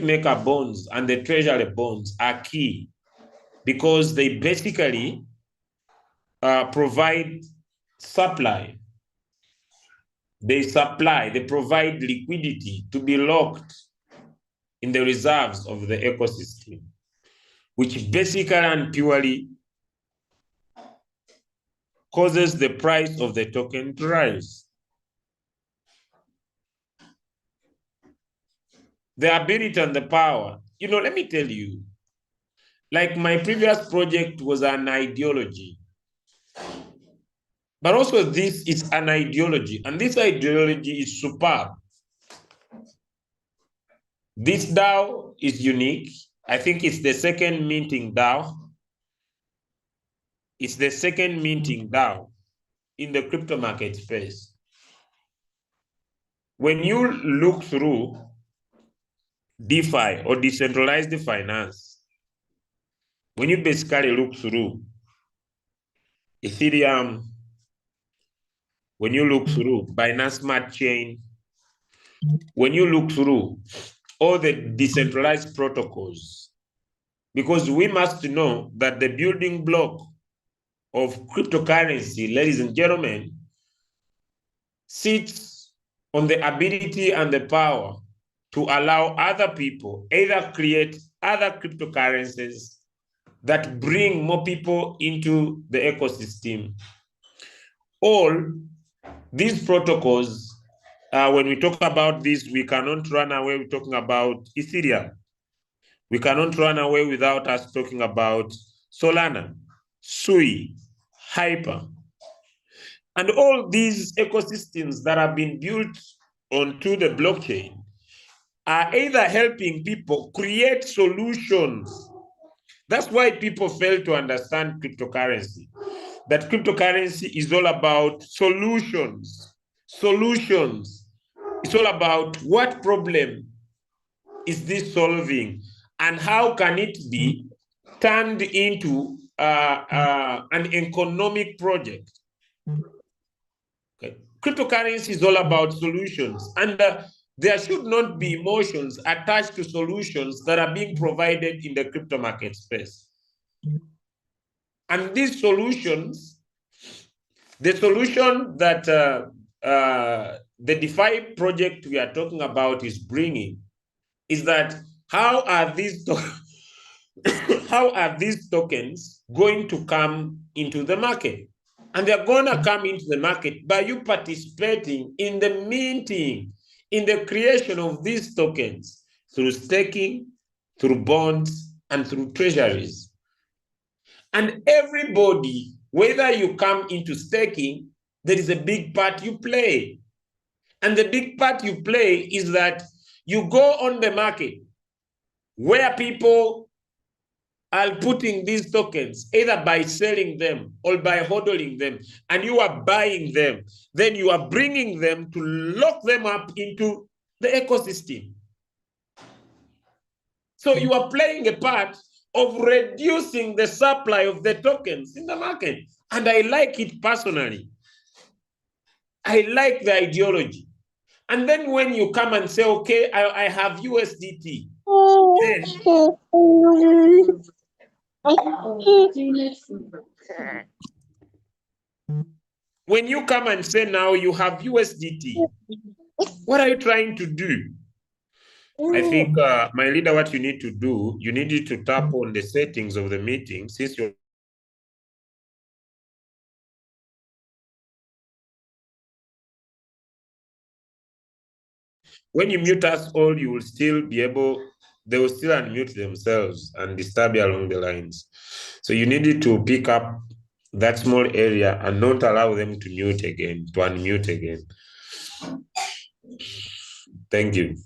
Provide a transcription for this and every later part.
market maker bonds and the treasury bonds are key because they basically provide supply. They provide liquidity to be locked in the reserves of the ecosystem, which basically and purely causes the price of the token to rise. The ability and the power, let me tell you, like my previous project was an ideology, but also this is an ideology, and this ideology is superb. This DAO is unique. I think it's the second minting DAO. It's the second minting DAO in the crypto market space. When you look through DeFi or decentralized finance, when you basically look through Ethereum, when you look through Binance Smart Chain, when you look through all the decentralized protocols, because we must know that the building block of cryptocurrency, ladies and gentlemen, sits on the ability and the power to allow other people either create other cryptocurrencies that bring more people into the ecosystem. All these protocols, when we talk about this, we cannot run away with talking about Ethereum. We cannot run away without us talking about Solana, Sui, Hyper. And all these ecosystems that have been built onto the blockchain are either helping people create solutions. That's why people fail to understand cryptocurrency. That cryptocurrency is all about solutions. Solutions. It's all about what problem is this solving and how can it be turned into an economic project. Okay. Cryptocurrency is all about solutions, and there should not be emotions attached to solutions that are being provided in the crypto market space. And these solutions, the solution that the DeFi project we are talking about is bringing is that how are these tokens going to come into the market? And they're going to come into the market by you participating in the minting, in the creation of these tokens through staking, through bonds, and through treasuries. And everybody, whether you come into staking, there is a big part you play. And the big part you play is that you go on the market where people are putting these tokens, either by selling them or by hodling them, and you are buying them. Then you are bringing them to lock them up into the ecosystem. So you are playing a part of reducing the supply of the tokens in the market. And I like it personally. I like the ideology. And then when you come and say, okay, I have USDT, when you come and say now you have USDT, what are you trying to do? I think, my leader, what you need to do, you need to tap on the settings of the meeting since you're when you mute us all, you will still be able, they will still unmute themselves and disturb you along the lines. So you needed to pick up that small area and not allow them to mute again, to unmute again. Thank you.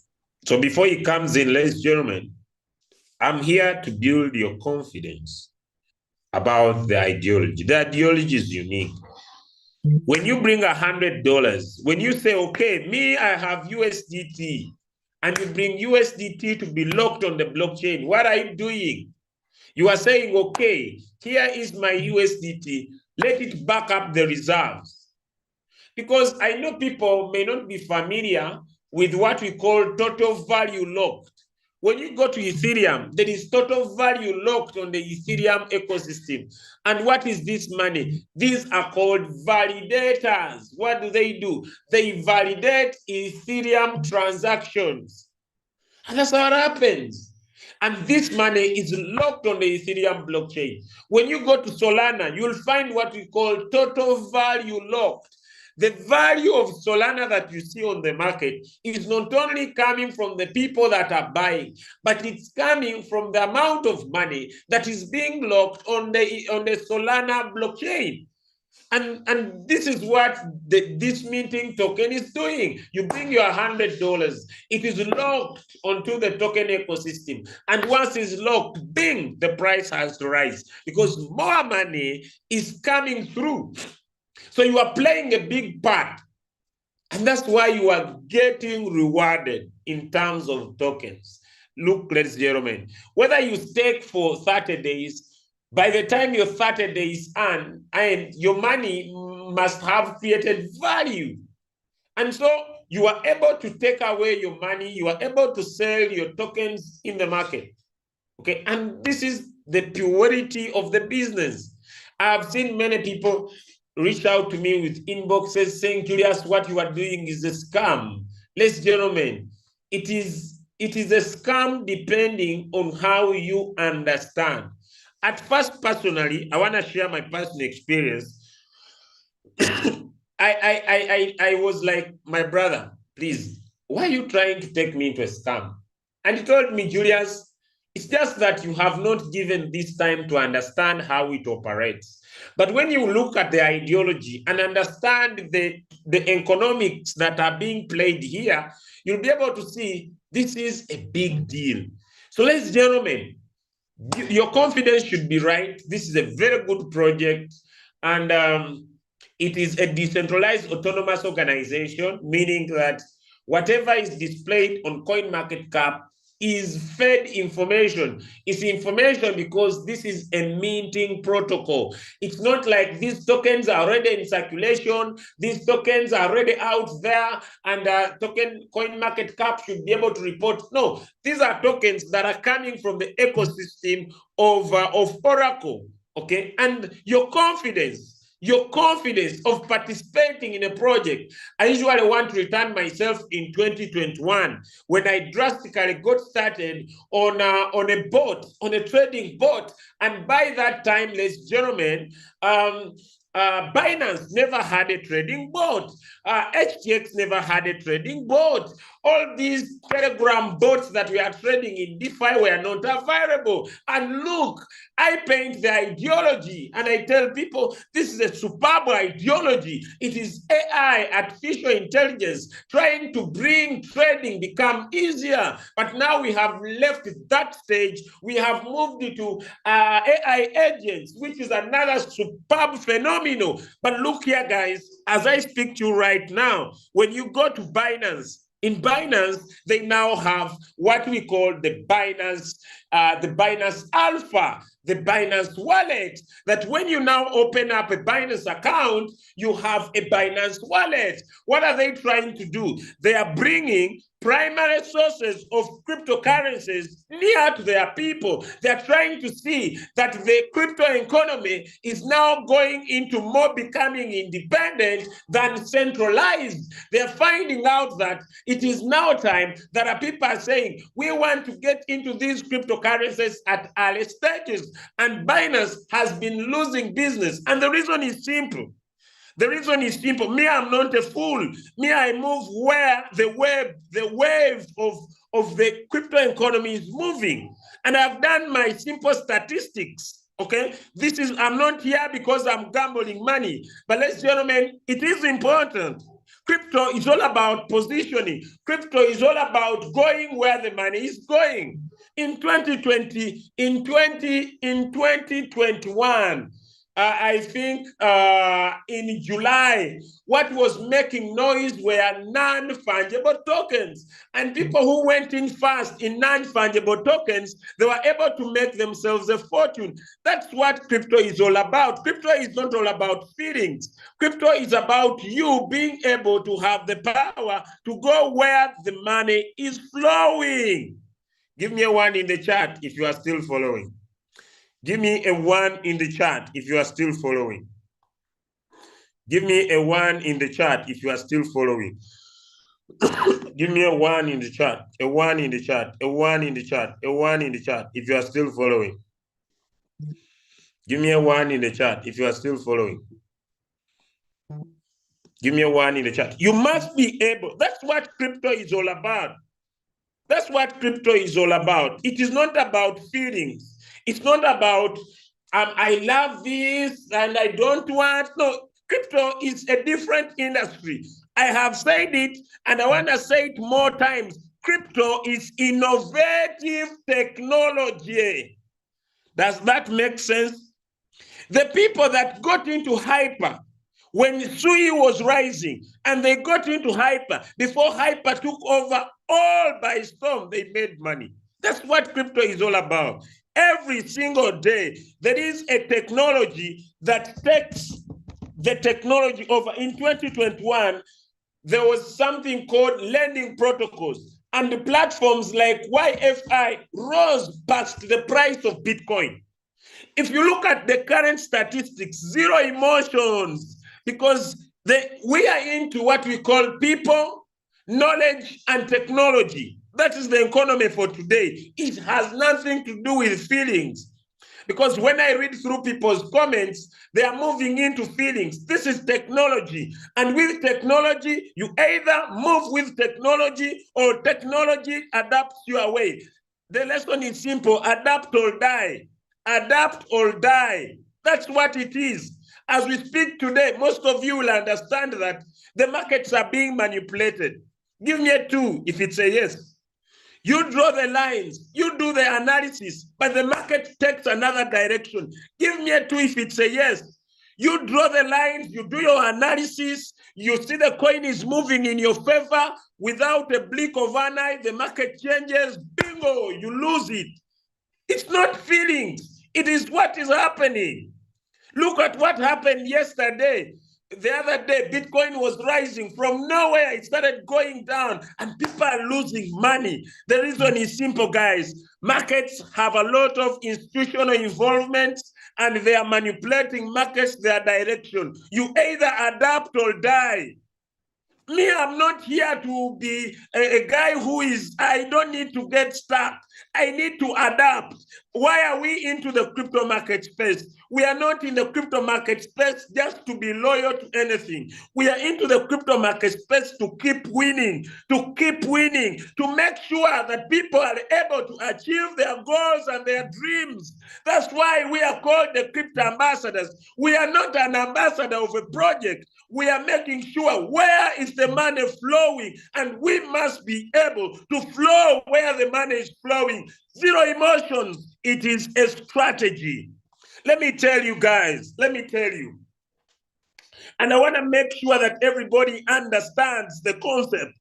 So before he comes in, ladies and gentlemen, I'm here to build your confidence about the ideology. The ideology is unique. When you bring $100, when you say, okay, me, I have USDT, and you bring USDT to be locked on the blockchain, what are you doing? You are saying, okay, here is my USDT, let it back up the reserves. Because I know people may not be familiar with what we call total value locked. When you go to Ethereum, there is total value locked on the Ethereum ecosystem. And what is this money? These are called validators. What do? They validate Ethereum transactions. And that's how it happens. And this money is locked on the Ethereum blockchain. When you go to Solana, you'll find what we call total value locked. The value of Solana that you see on the market is not only coming from the people that are buying, but it's coming from the amount of money that is being locked on the Solana blockchain. And this is what this minting token is doing. You bring your $100, it is locked onto the token ecosystem. And once it's locked, bing, the price has to rise because more money is coming through. So you are playing a big part. And that's why you are getting rewarded in terms of tokens. Look, ladies and gentlemen, whether you stake for 30 days, by the time your 30 days end, and your money must have created value. And so you are able to take away your money, you are able to sell your tokens in the market. Okay, and this is the purity of the business. I've seen many people reach out to me with inboxes saying, Julius, what you are doing is a scam. Ladies and gentlemen, it is a scam depending on how you understand. At first, personally, I want to share my personal experience. I was like, my brother, please, why are you trying to take me into a scam? And he told me, Julius, it's just that you have not given this time to understand how it operates. But when you look at the ideology and understand the economics that are being played here, you'll be able to see this is a big deal. So, ladies and gentlemen, your confidence should be right. This is a very good project. And it is a decentralized autonomous organization, meaning that whatever is displayed on CoinMarketCap is fed information. It's information because this is a minting protocol. It's not like these tokens are already in circulation, these tokens are already out there, and CoinMarketCap should be able to report. No, these are tokens that are coming from the ecosystem of Oracle, okay? And your confidence of participating in a project. I usually want to return myself in 2021 when I drastically got started on a boat, on a trading boat. And by that time, ladies and gentlemen, Binance never had a trading boat. HTX never had a trading boat. All these Telegram bots that we are trading in DeFi were not available. And look, I paint the ideology and I tell people this is a superb ideology. It is AI, artificial intelligence, trying to bring trading become easier. But now we have left that stage. We have moved into AI agents, which is another superb phenomenon. But look here, guys, as I speak to you right now, when you go to Binance, in Binance, they now have what we call the Binance Alpha, the Binance wallet, that when you now open up a Binance account, you have a Binance wallet. What are they trying to do? They are bringing primary sources of cryptocurrencies near to their people. They're trying to see that the crypto economy is now going into more becoming independent than centralized. They're finding out that it is now time that people are saying, we want to get into these cryptocurrencies at early stages. And Binance has been losing business. And the reason is simple. The reason is simple. Me, I'm not a fool. Me, I move where the wave of the crypto economy is moving. And I've done my simple statistics. Okay, I'm not here because I'm gambling money. But ladies and gentlemen, it is important. Crypto is all about positioning. Crypto is all about going where the money is going. In 2020, in 2021, I think in July, what was making noise were non-fungible tokens. And people who went in fast in non-fungible tokens, they were able to make themselves a fortune. That's what crypto is all about. Crypto is not all about feelings. Crypto is about you being able to have the power to go where the money is flowing. Give me a 1 in the chat if you are still following. Give me a 1 in the chat if you are still following. Give me a 1 in the chat if you are still following. Give me a 1 in the chat, a 1 in the chat, a 1 in the chat, a 1 in the chat if you are still following. Give me a 1 in the chat if you are still following. Give me a 1 in the chat. You must be able. That's what crypto is all about. That's what crypto is all about. It is not about feelings. It's not about, I love this and I don't want. No, crypto is a different industry. I have said it and I want to say it more times. Crypto is innovative technology. Does that make sense? The people that got into hyper when Sui was rising and they got into hyper, before hyper took over all by storm, they made money. That's what crypto is all about. Every single day, there is a technology that takes the technology over. In 2021, there was something called lending protocols, and the platforms like YFI rose past the price of Bitcoin. If you look at the current statistics, zero emotions, because we are into what we call people, knowledge, and technology. That is the economy for today. It has nothing to do with feelings. Because when I read through people's comments, they are moving into feelings. This is technology. And with technology, you either move with technology or technology adapts your way. The lesson is simple: adapt or die. Adapt or die. That's what it is. As we speak today, most of you will understand that the markets are being manipulated. Give me a 2 if it's a yes. You draw the lines, you do the analysis, but the market takes another direction. Give me a 2 if it's a yes. You draw the lines, you do your analysis, you see the coin is moving in your favor. Without a blink of an eye, the market changes, bingo, you lose it. It's not feelings, it is what is happening. Look at what happened yesterday. The other day, Bitcoin was rising from nowhere. It started going down and people are losing money. The reason is simple, guys. Markets have a lot of institutional involvement and they are manipulating markets, their direction. You either adapt or die. Me, I'm not here to be a guy who is, I don't need to get stuck. I need to adapt. Why are we into the crypto market space? We are not in the crypto market space just to be loyal to anything. We are into the crypto market space to keep winning, to make sure that people are able to achieve their goals and their dreams. That's why we are called the crypto ambassadors. We are not an ambassador of a project. We are making sure where is the money flowing, and we must be able to flow where the money is flowing. Zero emotions. It is a strategy. Let me tell you guys, and I want to make sure that everybody understands the concept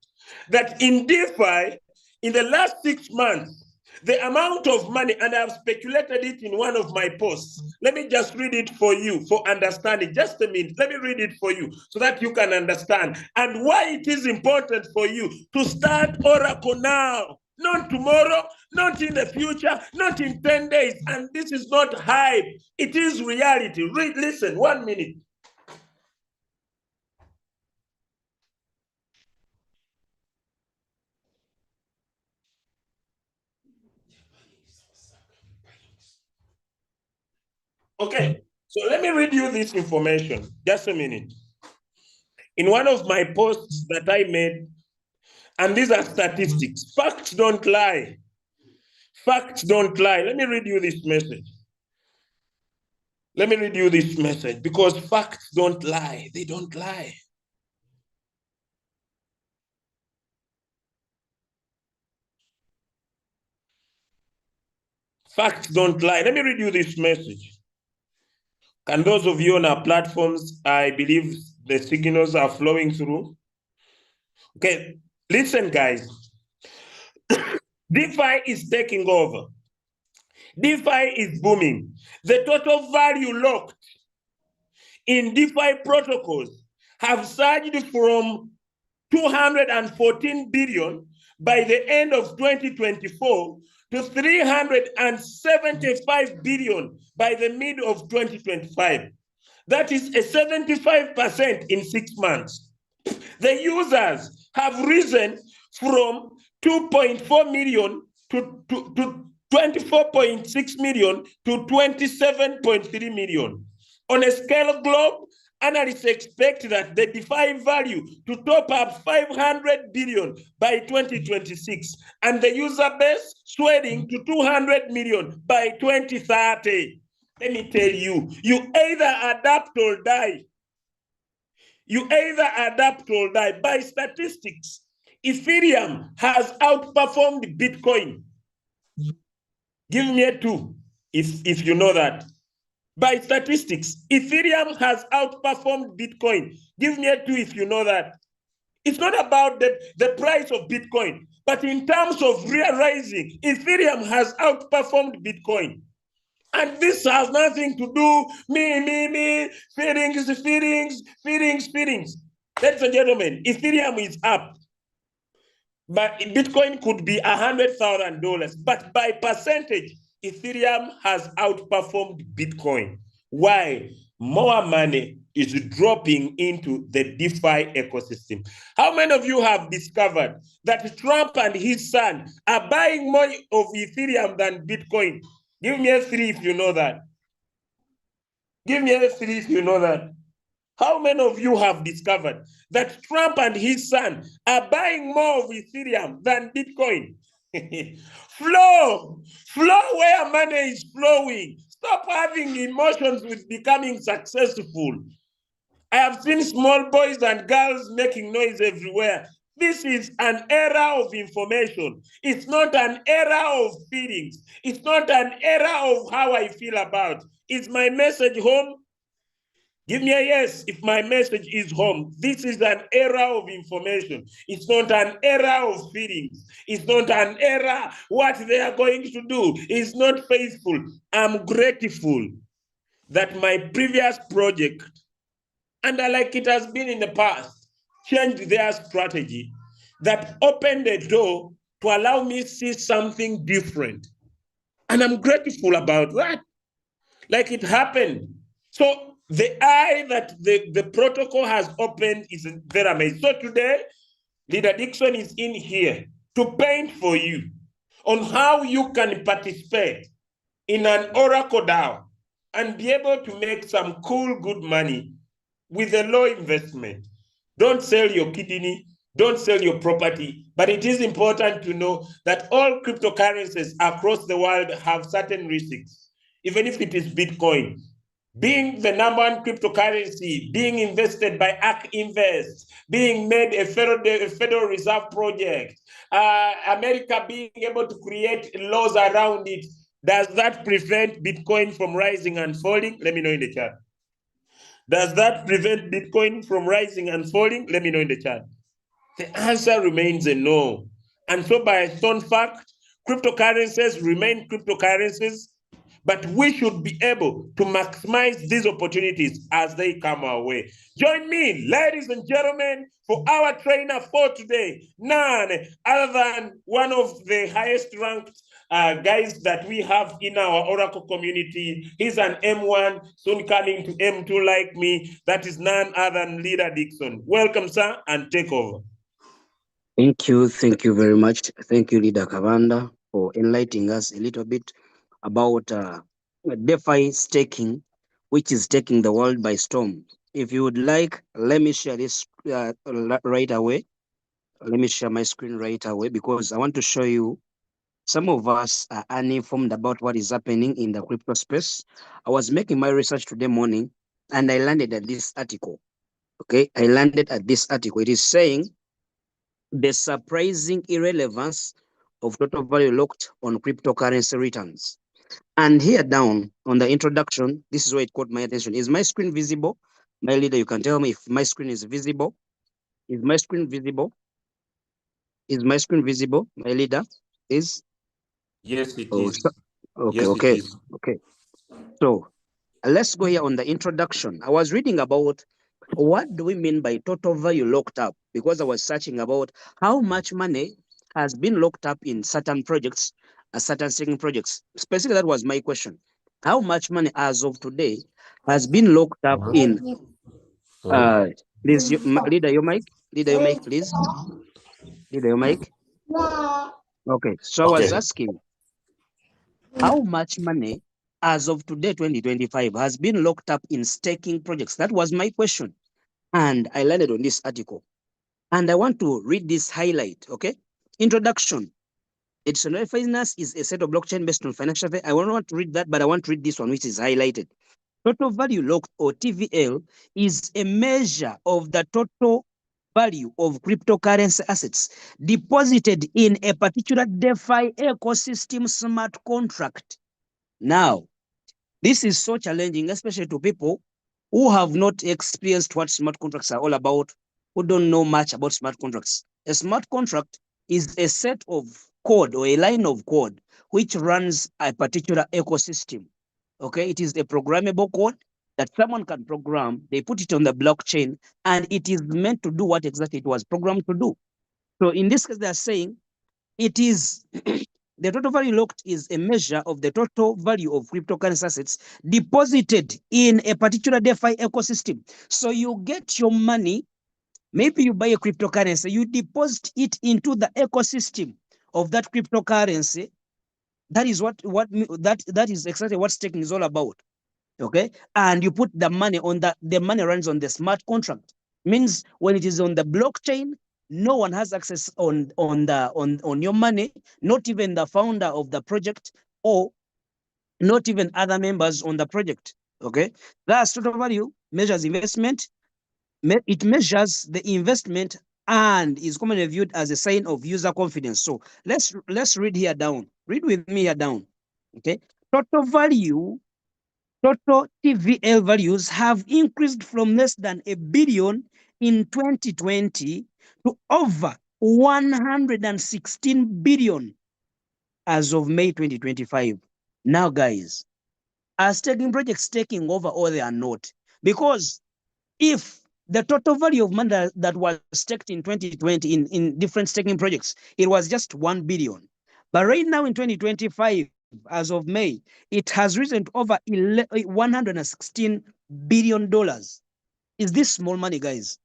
that in DeFi, in the last 6 months, the amount of money, and I've speculated it in one of my posts. Let me just read it for you for understanding. Just a minute. Let me read it for you so that you can understand and why it is important for you to start Oracle now. Not tomorrow, not in the future, not in 10 days. And this is not hype. It is reality. Listen, 1 minute. Okay, so let me read you this information. Just a minute. In one of my posts that I made, and these are statistics. Facts don't lie. Facts don't lie. Let me read you this message. Let me read you this message because facts don't lie. They don't lie. Facts don't lie. Let me read you this message. And those of you on our platforms, I believe the signals are flowing through. Okay, listen, guys. DeFi is taking over. DeFi is booming. The total value locked in DeFi protocols have surged from 214 billion by the end of 2024 to 375 billion by the mid of 2025. That is a 75% in 6 months. The users have risen from 2.4 million to 24.6 million to 27.3 million. On a scale globe, analysts expect that the DeFi value to top up 500 billion by 2026 and the user base swelling to 200 million by 2030. Let me tell you, you either adapt or die. You either adapt or die. By statistics, Ethereum has outperformed Bitcoin. Give me a 2 if you know that. By statistics, Ethereum has outperformed Bitcoin. Give me a 2 if you know that. It's not about the price of Bitcoin, but in terms of realizing, Ethereum has outperformed Bitcoin. And this has nothing to do, me, feelings. Ladies and gentlemen, Ethereum is up. But Bitcoin could be $100,000. But by percentage, Ethereum has outperformed Bitcoin. Why? More money is dropping into the DeFi ecosystem. How many of you have discovered that Trump and his son are buying more of Ethereum than Bitcoin? Give me a 3 if you know that. Give me a 3 if you know that. How many of you have discovered that Trump and his son are buying more of Ethereum than Bitcoin? Flow where money is flowing. Stop having emotions with becoming successful. I have seen small boys and girls making noise everywhere. This is an era of information. It's not an era of feelings. It's not an era of how I feel about. Is my message home? Give me a yes if my message is home. This is an era of information. It's not an era of feelings. It's not an era what they are going to do. It's not faithful. I'm grateful that my previous project, and like it has been in the past, changed their strategy that opened the door to allow me to see something different. And I'm grateful about that. Like it happened. So the eye that the protocol has opened is very amazing. So today, Leader Dixon is in here to paint for you on how you can participate in an Oracle DAO and be able to make some cool, good money with a low investment. Don't sell your kidney, don't sell your property, but it is important to know that all cryptocurrencies across the world have certain risks, even if it is Bitcoin. Being the number one cryptocurrency, being invested by ARK Invest, being made a Federal Reserve project, America being able to create laws around it, does that prevent Bitcoin from rising and falling? Let me know in the chat. Does that prevent Bitcoin from rising and falling? Let me know in the chat. The answer remains a no. And so by stone fact, cryptocurrencies remain cryptocurrencies, but we should be able to maximize these opportunities as they come our way. Join me, ladies and gentlemen, for our trainer for today, none other than one of the highest ranked guys that we have in our Oracle community. He's an M1, soon coming to M2 like me. That is none other than Leader Dixon. Welcome, sir, and take over. Thank you very much. Thank you, Leader Kavanda, for enlightening us a little bit about DeFi staking, which is taking the world by storm. If you would like, let me share this right away. Let me share my screen right away because I want to show you some of us are uninformed about what is happening in the crypto space. I was making my research today morning and I landed at this article. Okay, I landed at this article. It is saying the surprising irrelevance of total value locked on cryptocurrency returns. And here down on the introduction, this is where it caught my attention. Is my screen visible? My leader, you can tell me if my screen is visible. Is my screen visible? Is my screen visible? My leader is? Yes, it is. Okay, yes, okay, it is. okay. So let's go here on the introduction. I was reading about what do we mean by total value locked up, because I was searching about how much money has been locked up in certain projects certain staking projects. Specifically, that was my question. How much money as of today has been locked up in please, leader your mic, please, leader your mic. Okay, so I was asking how much money as of today 2025 has been locked up in staking projects. That was my question, and I landed on this article, and I want to read this highlight. Okay, introduction. Decentralized finance is a set of blockchain based on financial. I won't want to read that, but I want to read this one, which is highlighted. Total value locked, or TVL, is a measure of the total value of cryptocurrency assets deposited in a particular DeFi ecosystem smart contract. Now, this is so challenging, especially to people who have not experienced what smart contracts are all about, who don't know much about smart contracts. A smart contract is a set of code or a line of code which runs a particular ecosystem. Okay, it is a programmable code that someone can program. They put it on the blockchain, and it is meant to do what exactly it was programmed to do. So in this case, they are saying it is the total value locked is a measure of the total value of cryptocurrency assets deposited in a particular DeFi ecosystem. So you get your money, maybe you buy a cryptocurrency, you deposit it into the ecosystem of that cryptocurrency. That is that is exactly what staking is all about. Okay, and you put the money on the money runs on the smart contract. Means when it is on the blockchain, no one has access on your money, not even the founder of the project, or not even other members on the project. Okay, that's total value measures investment. It measures the investment and is commonly viewed as a sign of user confidence. So let's read here down. Read with me here down. Okay, total TVL values have increased from less than $1 billion in 2020 to over 116 billion as of May 2025. Now, guys, are staking projects taking over or they are not? Because if the total value of money that was staked in 2020 in different staking projects, it was just 1 billion. But right now in 2025, as of May, it has risen to over $116 billion. Is this small money, guys?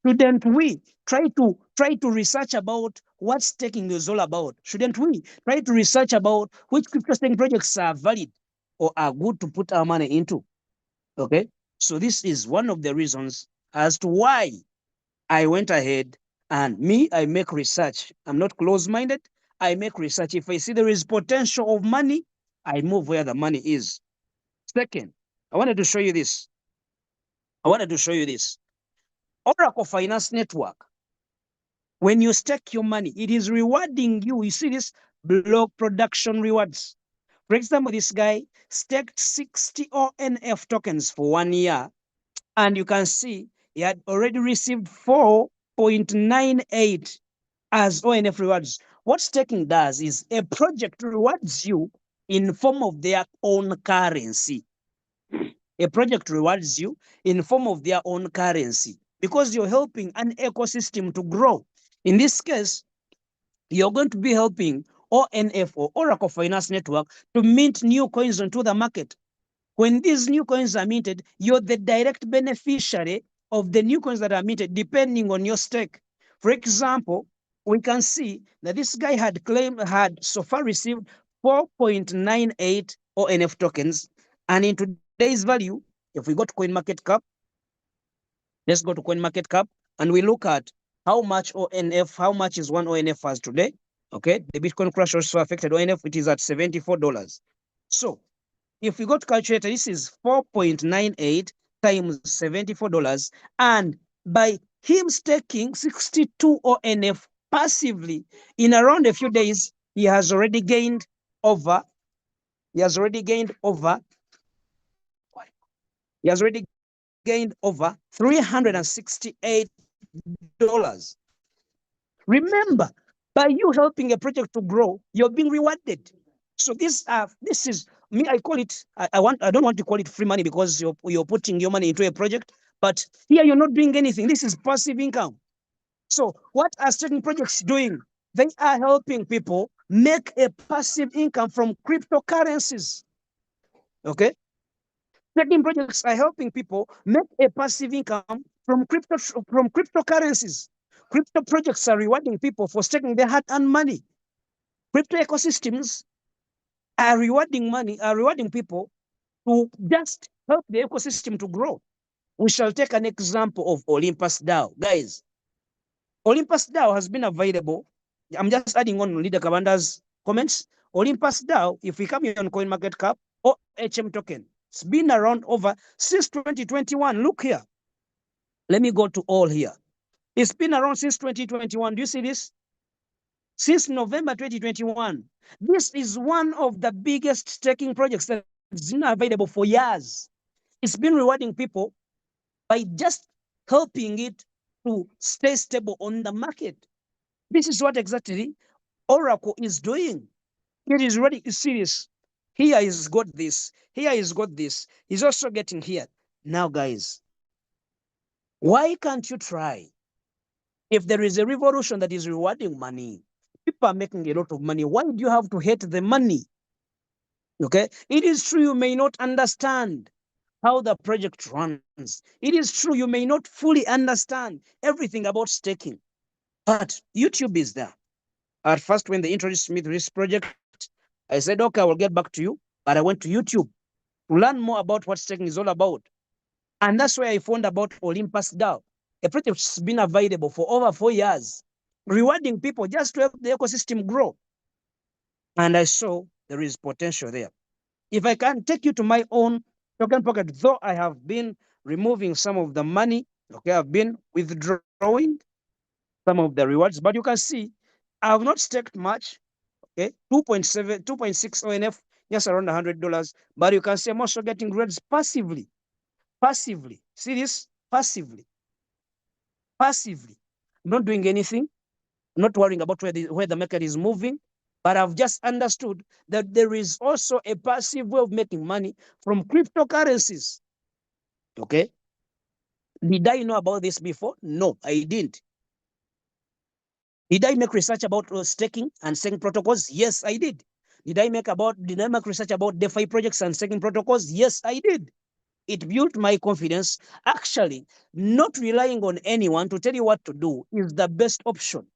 Shouldn't we try to research about what staking is all about? Shouldn't we try to research about which crypto staking projects are valid or are good to put our money into? Okay, so this is one of the reasons as to why I went ahead and I make research. I'm not close-minded. I make research. If I see there is potential of money, I move where the money is. Second, I wanted to show you this. Oracle Finance Network. When you stake your money, it is rewarding you. You see this block production rewards. For example, this guy staked 60 ONF tokens for 1 year, and you can see he had already received 4.98 as ONF rewards. What staking does is a project rewards you in form of their own currency. A project rewards you in form of their own currency because you're helping an ecosystem to grow. In this case, you're going to be helping ONF, or Oracle Finance Network, to mint new coins onto the market. When these new coins are minted, you're the direct beneficiary of the new coins that are minted, depending on your stake. For example, we can see that this guy had so far received 4.98 ONF tokens. And in today's value, if we go to CoinMarketCap, let's go to CoinMarketCap and we look at how much is one ONF as today. Okay, the Bitcoin crash also affected ONF. It is at $74. So if we go to calculator, this is 4.98 times $74. And by him staking 62 ONF passively, in around a few days, he has already gained over $368. Remember, by you helping a project to grow, you're being rewarded. So this is me. I call it. I don't want to call it free money because you're putting your money into a project. But here you're not doing anything. This is passive income. So what are staking projects doing? They are helping people make a passive income from cryptocurrencies. Okay? Staking projects are helping people make a passive income from cryptocurrencies. Crypto projects are rewarding people for staking their hard-earned money. Crypto ecosystems are rewarding people to just help the ecosystem to grow. We shall take an example of Olympus DAO. Guys, Olympus DAO has been available. I'm just adding on Leader Kabanda's comments. Olympus DAO, if we come here on CoinMarketCap or HM token, it's been around over since 2021. Look here. Let me go to all here. It's been around since 2021. Do you see this? Since November 2021. This is one of the biggest staking projects that's been available for years. It's been rewarding people by just helping it to stay stable on the market. This is what exactly Oracle is doing. It is really serious. Here he's got this. Here he's got this. He's also getting here. Now, guys, why can't you try? If there is a revolution that is rewarding money, people are making a lot of money. Why do you have to hate the money? Okay, it is true you may not understand how the project runs. It is true you may not fully understand everything about staking, but YouTube is there. At first, when they introduced me to this project, I said, okay, I will get back to you. But I went to YouTube to learn more about what staking is all about. And that's where I found about Olympus DAO, a project which has been available for over 4 years, rewarding people just to help the ecosystem grow. And I saw there is potential there. If I can take you to my own token pocket, though I have been removing some of the money, okay, I've been withdrawing some of the rewards, but you can see I have not staked much, okay, 2.7, 2.6 ONF, just around $100, but you can see I'm also getting rewards passively. See this? Passively. I'm not doing anything. I'm not worrying about where the market is moving, but I've just understood that there is also a passive way of making money from cryptocurrencies. Okay. Did I know about this before? No, I didn't. Did I make research about staking and staking protocols? Yes, I did. Did I make research about DeFi projects and staking protocols? Yes, I did. It built my confidence. Actually, not relying on anyone to tell you what to do is the best option.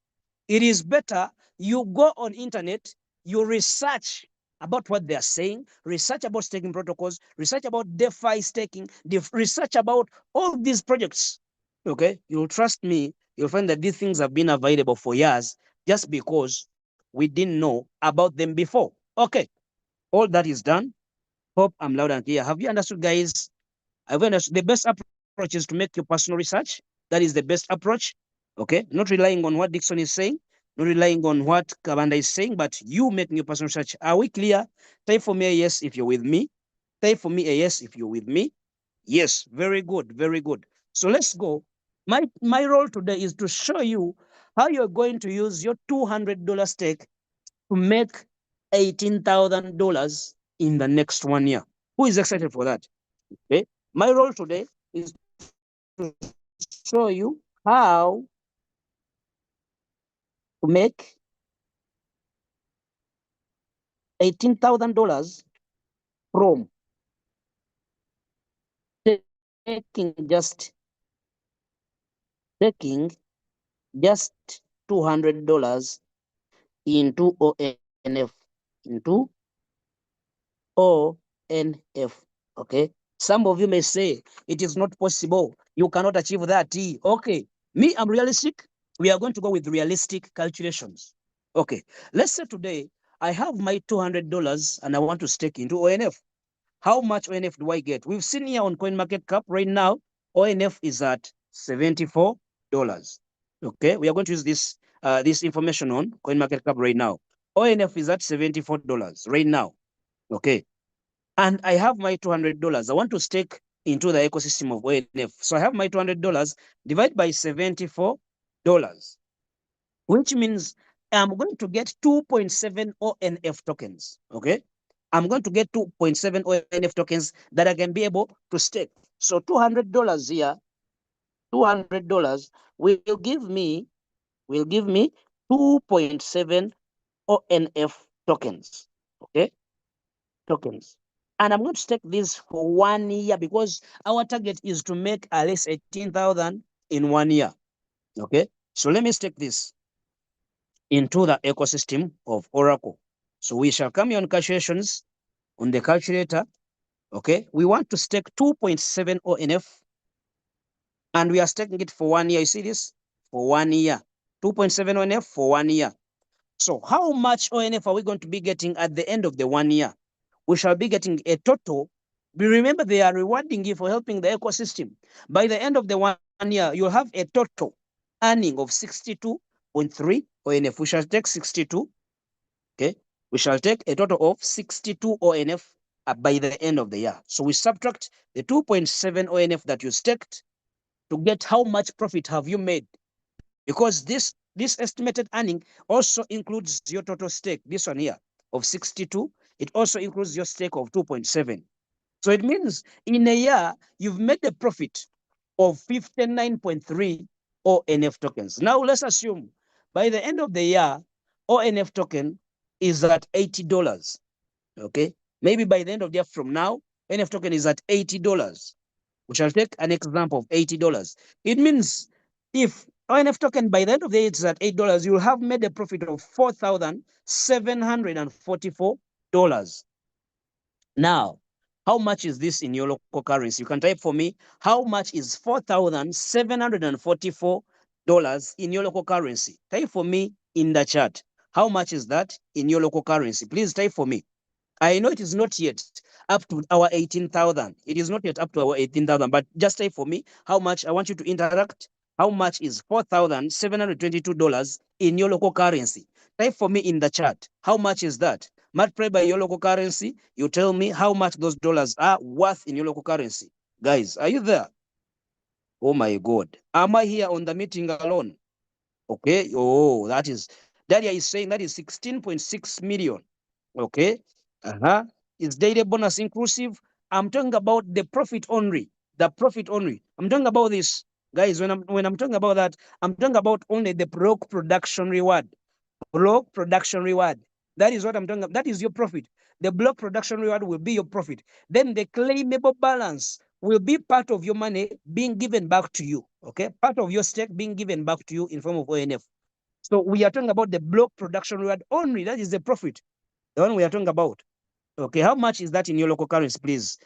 It is better you go on internet, you research about what they are saying, research about staking protocols, research about DeFi staking, research about all these projects. Okay, you'll trust me, you'll find that these things have been available for years just because we didn't know about them before. Okay, all that is done. Hope I'm loud and clear. Have you understood, guys? I've understood the best approach is to make your personal research. That is the best approach. Okay, not relying on what Dixon is saying, not relying on what Kabanda is saying, but you making your personal research. Are we clear? Type for me a yes if you're with me. Type for me a yes if you're with me. Yes, very good, very good. So let's go. My role today is to show you how you're going to use your $200 stake to make $18,000 in the next 1 year. Who is excited for that? Okay. My role today is to show you how to make $18,000 from taking just $200 into ONF, into ONF. Okay. Some of you may say it is not possible. You cannot achieve that. Okay. Me, I'm realistic. We are going to go with realistic calculations. Okay. Let's say today I have my $200 and I want to stake into ONF. How much ONF do I get? We've seen here on CoinMarketCap right now, ONF is at $74. Okay, we are going to use this information on CoinMarketCap right now. ONF is at $74 right now. Okay, and I have my $200. I want to stake into the ecosystem of ONF. So I have my $200 divided by $74, which means I'm going to get 2.7 ONF tokens. Okay, I'm going to get 2.7 ONF tokens that I can be able to stake. So $200 here, $200 will give me 2.7 ONF tokens. Okay, tokens. And I'm going to stake this for 1 year because our target is to make at least 18,000 in 1 year. Okay, so let me stake this into the ecosystem of Oracle. So we shall come here on calculations on the calculator. Okay, we want to stake 2.7 ONF and we are staking it for 1 year. You see this? For 1 year. 2.7 ONF for 1 year. So how much ONF are we going to be getting at the end of the 1 year? We shall be getting a total. Remember, they are rewarding you for helping the ecosystem. By the end of the 1 year, you'll have a total earning of 62.3 ONF. We shall take 62. Okay. We shall take a total of 62 ONF by the end of the year. So we subtract the 2.7 ONF that you staked to get how much profit have you made. Because this estimated earning also includes your total stake, this one here, of 62. It also includes your stake of 2.7. So it means in a year, you've made a profit of 59.3 ONF tokens. Now let's assume by the end of the year, ONF token is at $80. Okay, maybe by the end of the year from now, ONF token is at $80. We shall take an example of $80. It means if ONF token by the end of the year is at $8, you will have made a profit of $4,744. Now, how much is this in your local currency? You can type for me, how much is $4,744 in your local currency? Type for me in the chat. How much is that in your local currency? Please type for me. I know it is not yet up to our 18,000. It is not yet up to our 18,000, but just type for me how much. I want you to interact. How much is $4,722 in your local currency? Type for me in the chat. How much is that? Multiply by your local currency. You tell me how much those dollars are worth in your local currency. Guys, are you there? Oh my God. Am I here on the meeting alone? Okay. Oh, Daria is saying that is 16.6 million. Okay. Is daily bonus inclusive? I'm talking about the profit only. The profit only. I'm talking about this, guys. When I'm talking about that, I'm talking about only the block production reward. Block production reward. That is what I'm talking about. That is your profit. The block production reward will be your profit. Then the claimable balance will be part of your money being given back to you. Okay, part of your stake being given back to you in form of ONF. So we are talking about the block production reward only. That is the profit, the one we are talking about. Okay, how much is that in your local currency, please?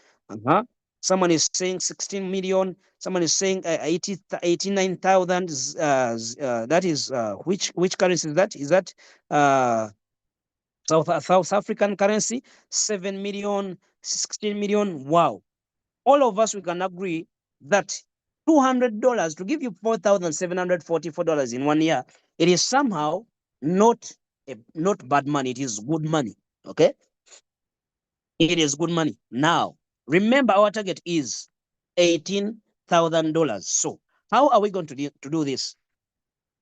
Someone is saying 16 million. Someone is saying 89,000. That is which currency is that? Is that South African currency? 7 million, 16 million. Wow. All of us, we can agree that $200 to give you $4,744 in 1 year, it is somehow not bad money. It is good money. Okay, it is good money. Now, remember our target is $18,000. So how are we going to do this?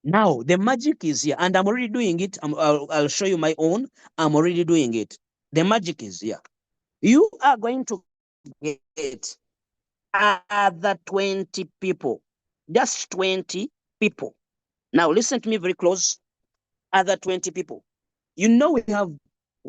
Now, the magic is here, and I'm already doing it. I'll show you my own. I'm already doing it. The magic is here. You are going to get other 20 people, just 20 people. Now, listen to me very close. Other 20 people. You know, we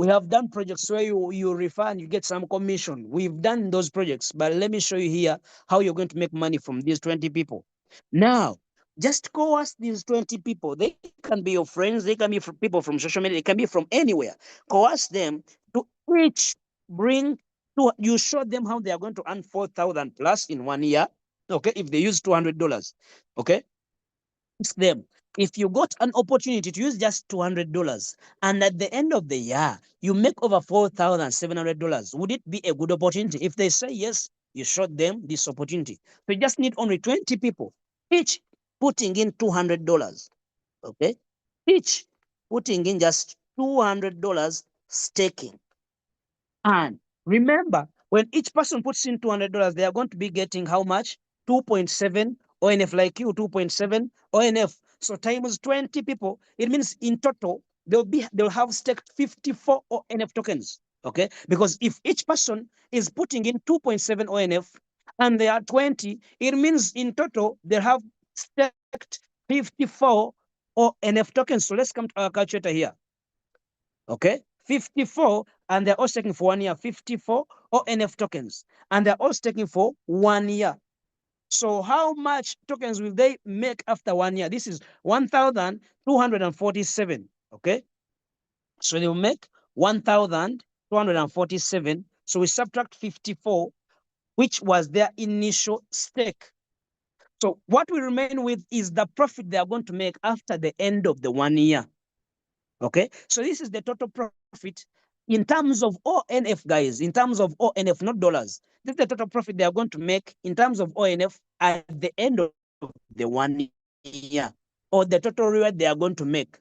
have done projects where you refer and you get some commission. We've done those projects, but let me show you here how you're going to make money from these 20 people. Now, just coerce these 20 people. They can be your friends. They can be people from social media. They can be from anywhere. Coerce them to each bring to you. Show them how they are going to earn 4,000 plus in 1 year. Okay, if they use $200. Okay, ask them if you got an opportunity to use just $200 and at the end of the year you make over $4,700, would it be a good opportunity? If they say yes, you showed them this opportunity. So you just need only 20 people, each putting in $200. Okay, each putting in just $200 staking. And remember, when each person puts in $200, they are going to be getting how much? 2.7 ONF, like you, 2.7 ONF. So times 20 people, it means in total, they'll have staked 54 ONF tokens. Okay, because if each person is putting in 2.7 ONF and they are 20, it means in total they have staked 54 ONF tokens. So let's come to our calculator here. Okay, 54, and they're all staking for 1 year. 54 ONF tokens, and they're all staking for 1 year. So how much tokens will they make after 1 year? This is 1,247. Okay, so they will make 1,247. So we subtract 54, which was their initial stake. So what we remain with is the profit they are going to make after the end of the 1 year. Okay, so this is the total profit in terms of ONF, guys, in terms of ONF, not dollars. This is the total profit they are going to make in terms of ONF at the end of the 1 year, or the total reward they are going to make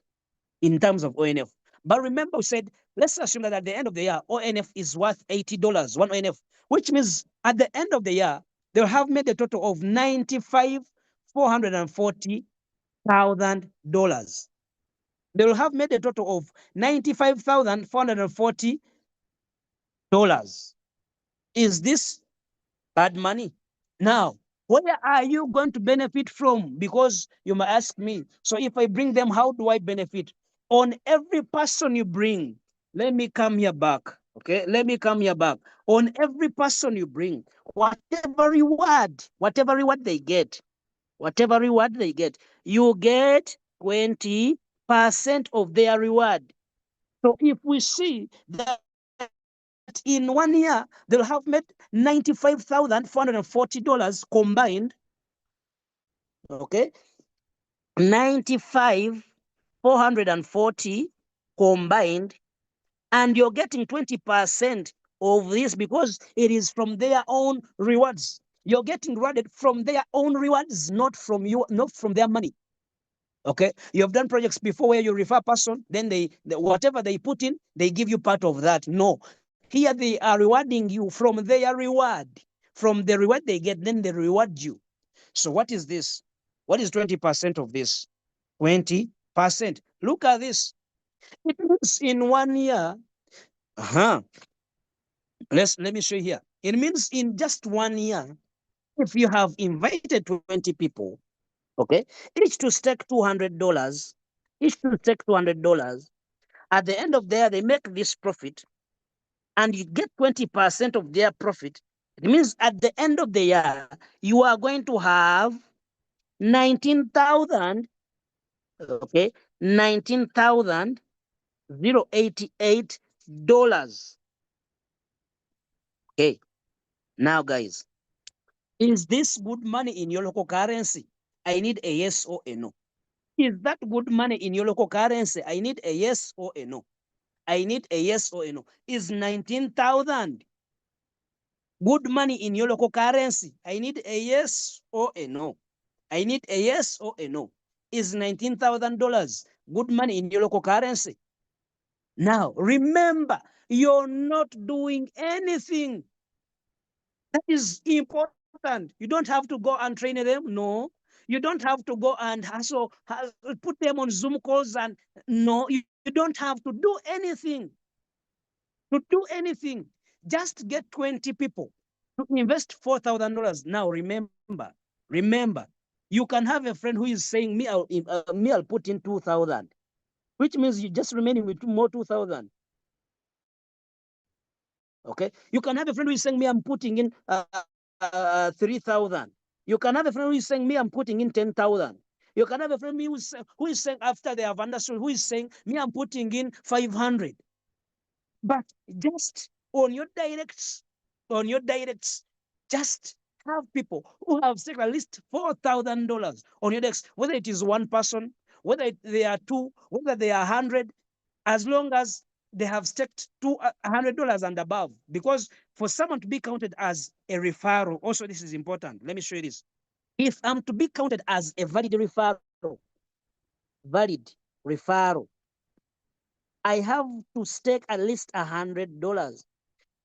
in terms of ONF. But remember, we said, let's assume that at the end of the year, ONF is worth $80, one ONF, which means at the end of the year, they'll have made a total of $95,440,000. They will have made a total of $95,440. Is this bad money? Now, where are you going to benefit from? Because you might ask me, so if I bring them, how do I benefit? On every person you bring, let me come here back. Okay, let me come here back. On every person you bring, whatever reward they get, you get 20% of their reward. So if we see that in 1 year, they'll have made $95,440 combined. Okay, 95,440 combined, and you're getting 20% of this because it is from their own rewards. You're getting rewarded from their own rewards, not from their money. Okay, you have done projects before where you refer a person, then whatever they put in, they give you part of that. No, here they are rewarding you from their reward, from the reward they get, then they reward you. So what is this? What is 20% of this? 20%. Look at this. It means in 1 year. Let me show you here. It means in just 1 year, if you have invited 20 people, okay, each to stake $200, at the end of the year, they make this profit, and you get 20% of their profit. It means at the end of the year, you are going to have 19,000, okay, $19,088. Okay, now guys, is this good money in your local currency? I need a yes or a no. Is that good money in your local currency? I need a yes or a no. I need a yes or a no. Is 19,000 good money in your local currency? I need a yes or a no. I need a yes or a no. Is $19,000 good money in your local currency? Now, remember, you're not doing anything. That is important. You don't have to go and train them. No. You don't have to go and put them on Zoom calls. And no, you don't have to do anything. Just get 20 people to invest $4,000. Now, remember, you can have a friend who is saying, me, I'll put in 2,000, which means you just remaining with more 2,000. Okay, you can have a friend who is saying, me, I'm putting in 3,000. You can have a friend who is saying, me, I'm putting in 10,000. You can have a friend who is saying, after they have understood, who is saying, me, I'm putting in 500. But just on your directs, just have people who have staked at least $4,000 on your decks, whether it is one person, whether they are two, whether they are 100, as long as they have staked $100 and above. Because for someone to be counted as a referral, also this is important. Let me show you this. If I'm to be counted as a valid referral, I have to stake at least $100.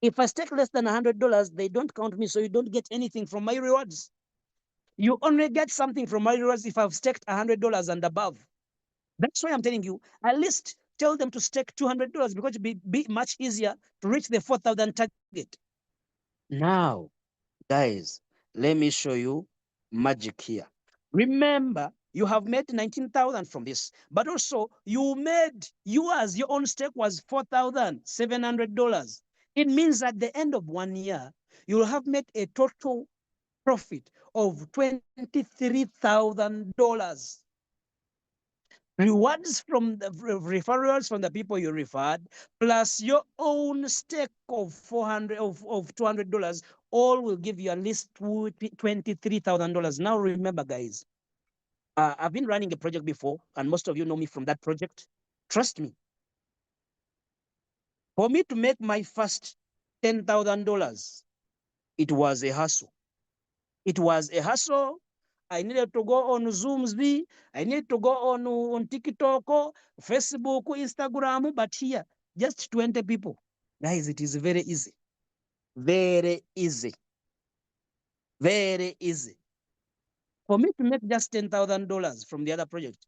If I stake less than $100, they don't count me, so you don't get anything from my rewards. You only get something from my rewards if I've staked $100 and above. That's why I'm telling you, at least tell them to stake $200 because it will be much easier to reach the 4,000 target. Now, guys, let me show you magic here. Remember, you have made 19,000 from this, but also you as your own stake was $4,700. It means at the end of 1 year, you will have made a total profit of $23,000. Rewards from the referrals from the people you referred, plus your own stake of $200, all will give you at least $23,000. Now remember, guys, I've been running a project before, and most of you know me from that project. Trust me. For me to make my first $10,000, it was a hassle. It was a hassle. I needed to go on Zoomz, I needed to go on TikTok, Facebook, Instagram, but here, just 20 people. Guys, it is very easy. Very easy. Very easy. For me to make just $10,000 from the other project,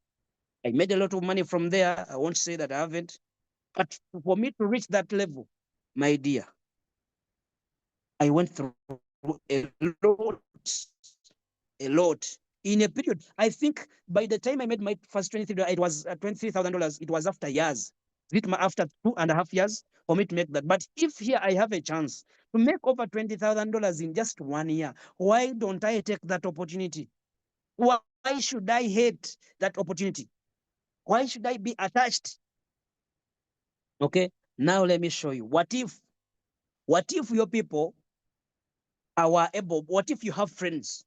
I made a lot of money from there. I won't say that I haven't. But for me to reach that level, my dear, I went through a lot in a period. I think by the time I made my first $23,000, it was $23,000. It was after years. After 2.5 years for me to make that. But if here I have a chance to make over $20,000 in just 1 year, why don't I take that opportunity? Why should I hate that opportunity? Why should I be attached? Okay, now let me show you. What if your people are able? What if you have friends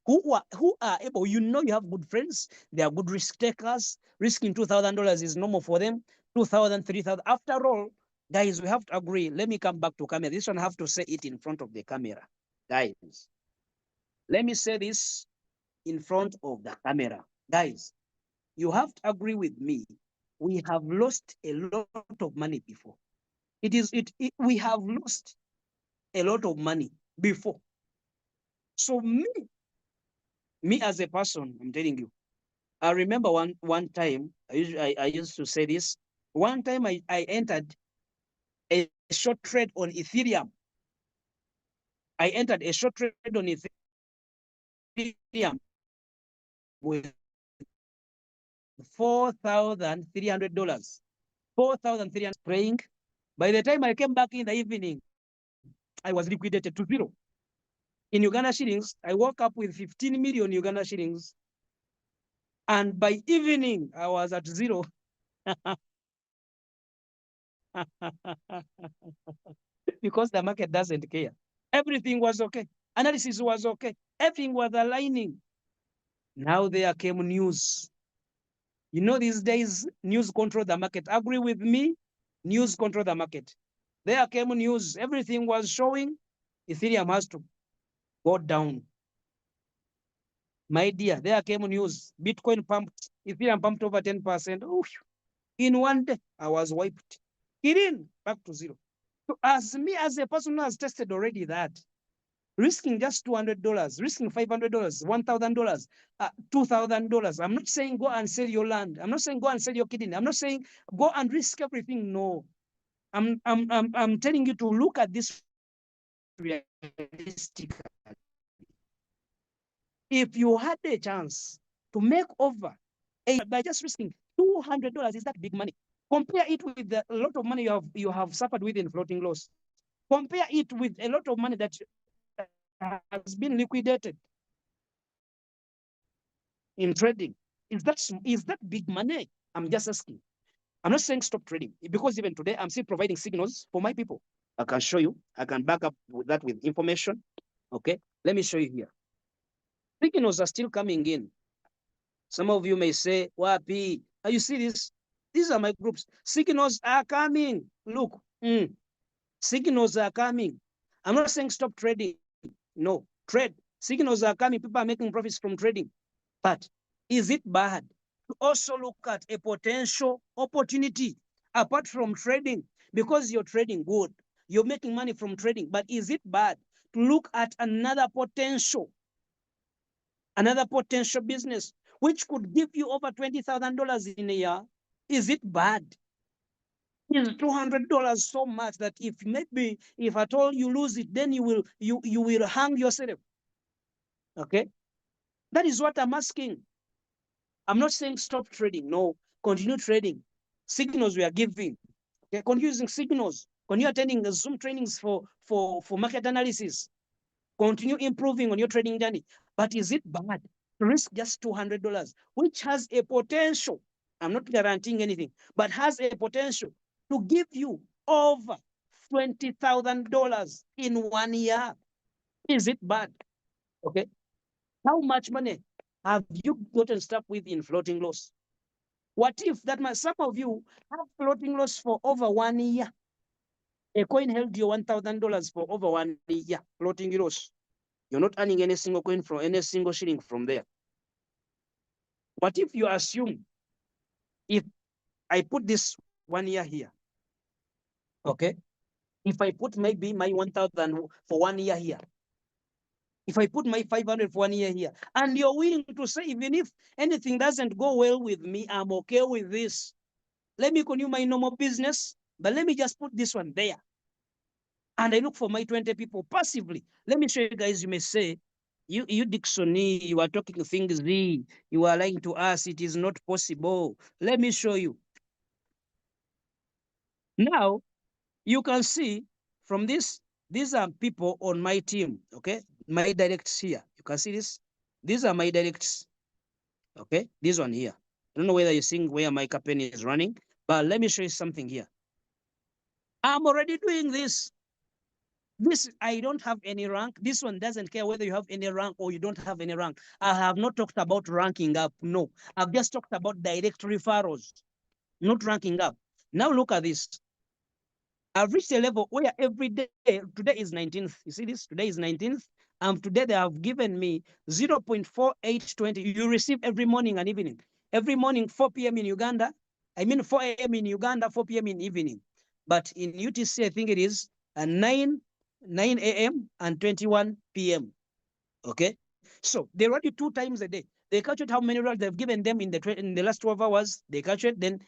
who are able? You know you have good friends. They are good risk takers. Risking $2,000 is normal for them. 2,000, 3,000. After all, guys, we have to agree. Let me come back to camera. This one I have to say it in front of the camera. Guys, let me say this in front of the camera. Guys, you have to agree with me. We have lost a lot of money before. We have lost a lot of money before. So me as a person, I'm telling you, I remember one time, I used to say this. One time I entered a short trade on Ethereum. I entered a short trade on Ethereum with $4,300. $4,300 praying. By the time I came back in the evening, I was liquidated to zero. In Uganda shillings, I woke up with 15 million Uganda shillings. And by evening, I was at zero. Because the market doesn't care. Everything was okay. Analysis was okay. Everything was aligning. Now there came news. You know, these days, news control the market. Agree with me? News control the market. There came news. Everything was showing Ethereum has to go down. My dear, there came news. Bitcoin pumped. Ethereum pumped over 10%. Oh, in 1 day, I was wiped. Back to zero. So as a person who has tested already that, risking just $200, risking $500, $1,000, $2,000. I'm not saying go and sell your land. I'm not saying go and sell your kidney. I'm not saying go and risk everything. No, I'm telling you to look at this realistically. If you had a chance to make over by just risking $200, is that big money? Compare it with a lot of money you have suffered with in floating loss. Compare it with a lot of money that has been liquidated in trading. Is that big money? I'm just asking. I'm not saying stop trading, because even today I'm still providing signals for my people. I can show you. I can back up with that with information. Okay, let me show you here. Signals are still coming in. Some of you may say, "Wapi, you see this? These are my groups. Signals are coming. Look, signals are coming. I'm not saying stop trading. No, trade. Signals are coming. People are making profits from trading. But is it bad to also look at a potential opportunity apart from trading? Because you're trading good, you're making money from trading. But is it bad to look at another potential business which could give you over $20,000 in a year? Is it bad? Is $200 so much that if at all you lose it, then you will hang yourself? Okay, that is what I'm asking. I'm not saying stop trading. No, continue trading. Signals we are giving. Okay, continue using signals. Continue attending the Zoom trainings for market analysis. Continue improving on your trading journey. But is it bad to risk just $200, which has a potential? I'm not guaranteeing anything, but has a potential to give you over $20,000 in 1 year. Is it bad? Okay. How much money have you gotten stuck with in floating loss? What if that some of you have floating loss for over 1 year? A coin held you $1,000 for over 1 year, floating loss. You're not earning any single coin from any single shilling from there. What if you assume if I put this 1 year here, okay? If I put maybe my 1,000 for 1 year here, if I put my 500 for 1 year here, and you're willing to say, even if anything doesn't go well with me, I'm okay with this. Let me continue my normal business, but let me just put this one there. And I look for my 20 people passively. Let me show you guys, you may say, you Dixony, you are talking things, you are lying to us, it is not possible. Let me show you. Now, you can see from this, these are people on my team, okay? My directs here. You can see this. These are my directs, okay? This one here. I don't know whether you're seeing where my campaign is running, but let me show you something here. I'm already doing this. This, I don't have any rank. This one doesn't care whether you have any rank or you don't have any rank. I have not talked about ranking up. No, I've just talked about direct referrals, not ranking up. Now look at this. I've reached a level where every day, today is 19th. You see this? Today is 19th. Today they have given me 0.4820. You receive every morning and evening. Every morning, 4 p.m. in Uganda. I mean 4 a.m. in Uganda, 4 p.m. in evening. But in UTC, I think it is 9 a.m. and 21 p.m. Okay, so they run it 2 times a day. They calculate how many rewards they've given them in the last 12 hours. They calculate, then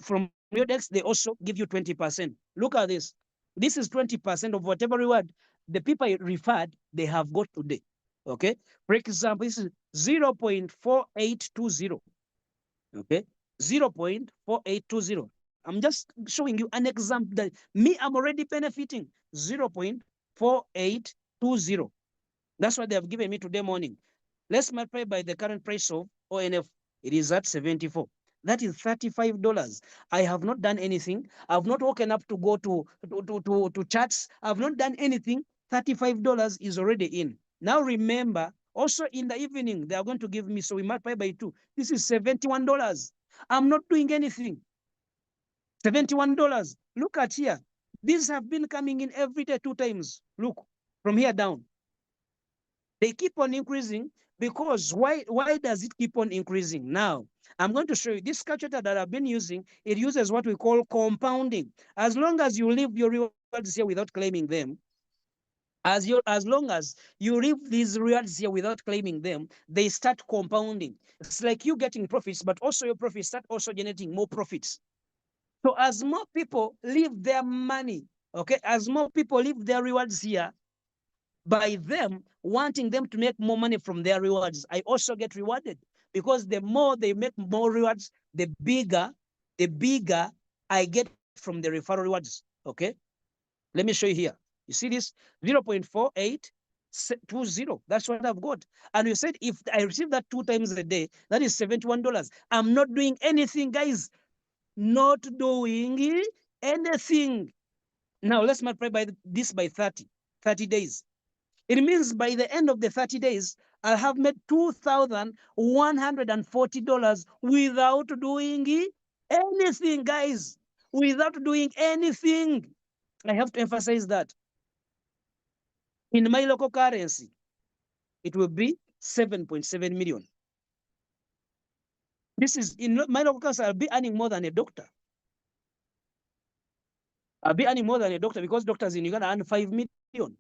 from your desk they also give you 20%. Look at this. This is 20% of whatever reward the people referred they have got today. Okay, for example, this is 0.4820. Okay, 0.4820. I'm just showing you an example that me, I'm already benefiting 0.4820. That's what they have given me today morning. Let's multiply by the current price of ONF. It is at 74. That is $35. I have not done anything. I've not woken up to go to charts. I've not done anything. $35 is already in. Now remember, also in the evening, they are going to give me, so we multiply by 2. This is $71. I'm not doing anything. $71. Look at here. These have been coming in every day 2 times. Look, from here down. They keep on increasing because why does it keep on increasing? Now, I'm going to show you this calculator that I've been using. It uses what we call compounding. As long as you leave your rewards here without claiming them, as long as you leave these rewards here without claiming them, they start compounding. It's like you getting profits, but also your profits start also generating more profits. So as more people leave their money, okay, as more people leave their rewards here, by them wanting them to make more money from their rewards, I also get rewarded, because the more they make more rewards, the bigger I get from the referral rewards. Okay, let me show you here. You see this 0.4820. That's what I've got. And you said if I receive that 2 times a day, that is $71. I'm not doing anything, guys. Not doing anything. Now let's multiply this by 30 days. It means by the end of the 30 days, I'll have made $2,140 without doing anything, guys. Without doing anything. I have to emphasize that. In my local currency, it will be 7.7 million. This is, in my local currency, I'll be earning more than a doctor. I'll be earning more than a doctor, because doctors in Uganda earn 5 million.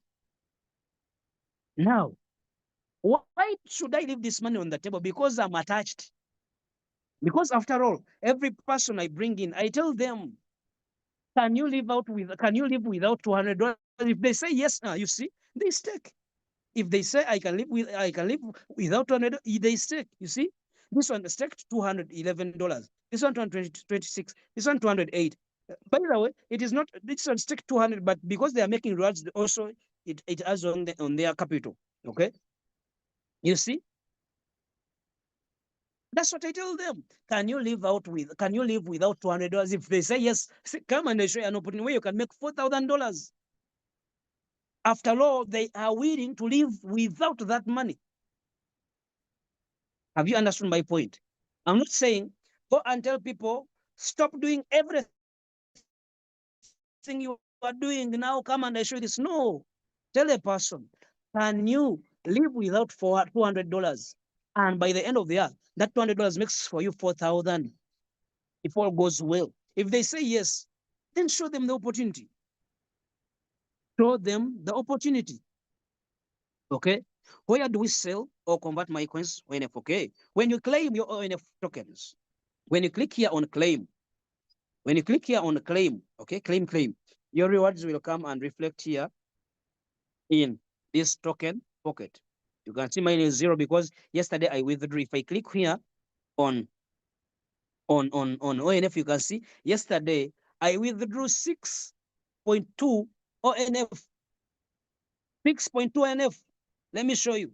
Now, why should I leave this money on the table? Because I'm attached. Because after all, every person I bring in, I tell them, can you live without $200? If they say yes, you see, they stake. If they say I can live without $200, they stake. You see, This one staked $211. This one 226. This one 208. By the way, it is not this one staked 200, but because they are making rewards, also it adds on their capital. Okay, you see. That's what I tell them. Can you live without $200? If they say yes, come and I show you an opportunity where you can make $4,000. After all, they are willing to live without that money. Have you understood my point? I'm not saying go and tell people stop doing everything you are doing now. Come and I show you this. No, tell a person, can you live without $200? And by the end of the year, that $200 makes for you 4,000. If all goes well. If they say yes, then show them the opportunity. Show them the opportunity. Okay? Where do we sell or convert my coins? ONF. Okay. When you claim your ONF tokens, when you click here on claim, okay, claim, your rewards will come and reflect here in this token pocket. You can see mine is 0 because yesterday I withdrew. If I click here on ONF, you can see yesterday I withdrew 6.2 ONF. 6.2 ONF. Let me show you.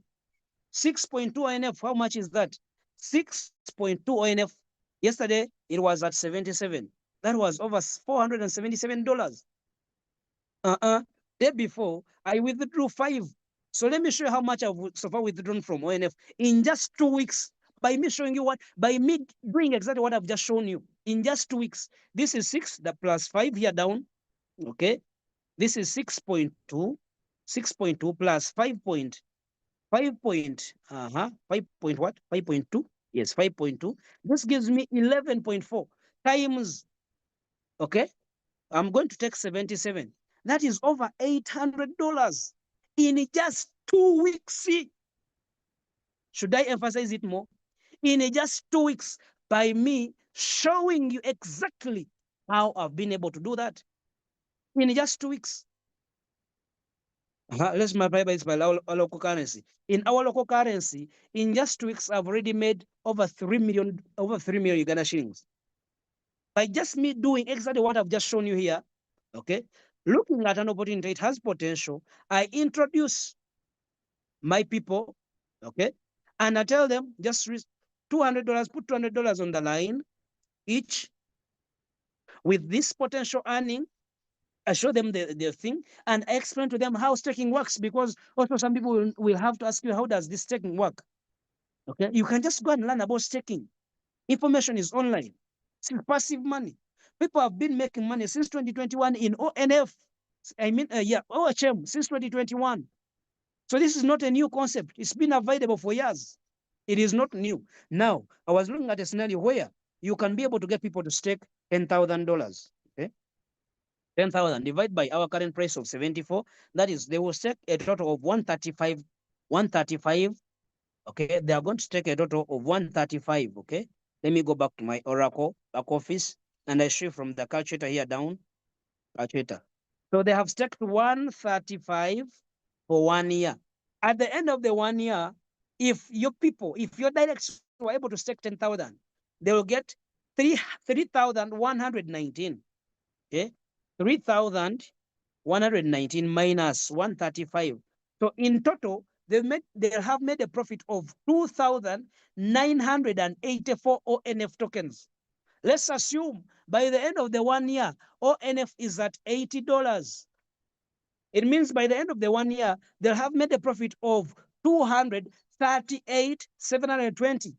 6.2 ONF. How much is that? 6.2 ONF. Yesterday it was at 77. That was over $477. Day before I withdrew 5. So let me show you how much I've so far withdrawn from ONF in just 2 weeks. By me showing you by me doing exactly what I've just shown you in just 2 weeks. This is 6, the plus 5 here down. Okay. This is 6.2 plus 5 point what? 5.2. Yes, 5.2. This gives me 11.4 times. Okay. I'm going to take 77. That is over $800 in just 2 weeks. Should I emphasize it more? In just 2 weeks, by me showing you exactly how I've been able to do that. In just 2 weeks. Let's multiply by this by our local currency. In our local currency, in just 2 weeks, I've already made over 3 million Uganda shillings. By just me doing exactly what I've just shown you here, okay? Looking at an opportunity, it has potential. I introduce my people, okay? And I tell them just $200, put $200 on the line each. With this potential earning, I show them the thing and I explain to them how staking works, because also some people will have to ask you, how does this staking work? Okay, you can just go and learn about staking. Information is online. It's passive money. People have been making money since 2021 in ONF. OHM since 2021. So this is not a new concept. It's been available for years. It is not new. Now, I was looking at a scenario where you can be able to get people to stake $10,000. Okay, 10,000 divided by our current price of 74. That is, they will stake a total of 135. 135. Okay, they are going to stake a total of 135. Okay, let me go back to my Oracle back office and I show you from the calculator here down. Calculator. So they have staked 135 for 1 year. At the end of the 1 year, if your directs were able to stake 10,000, they will get 3,119. Okay, 3,119 minus 135. So in total, they have made a profit of 2,984 ONF tokens. Let's assume by the end of the 1 year, ONF is at $80. It means by the end of the 1 year, they'll have made a profit of 238,720.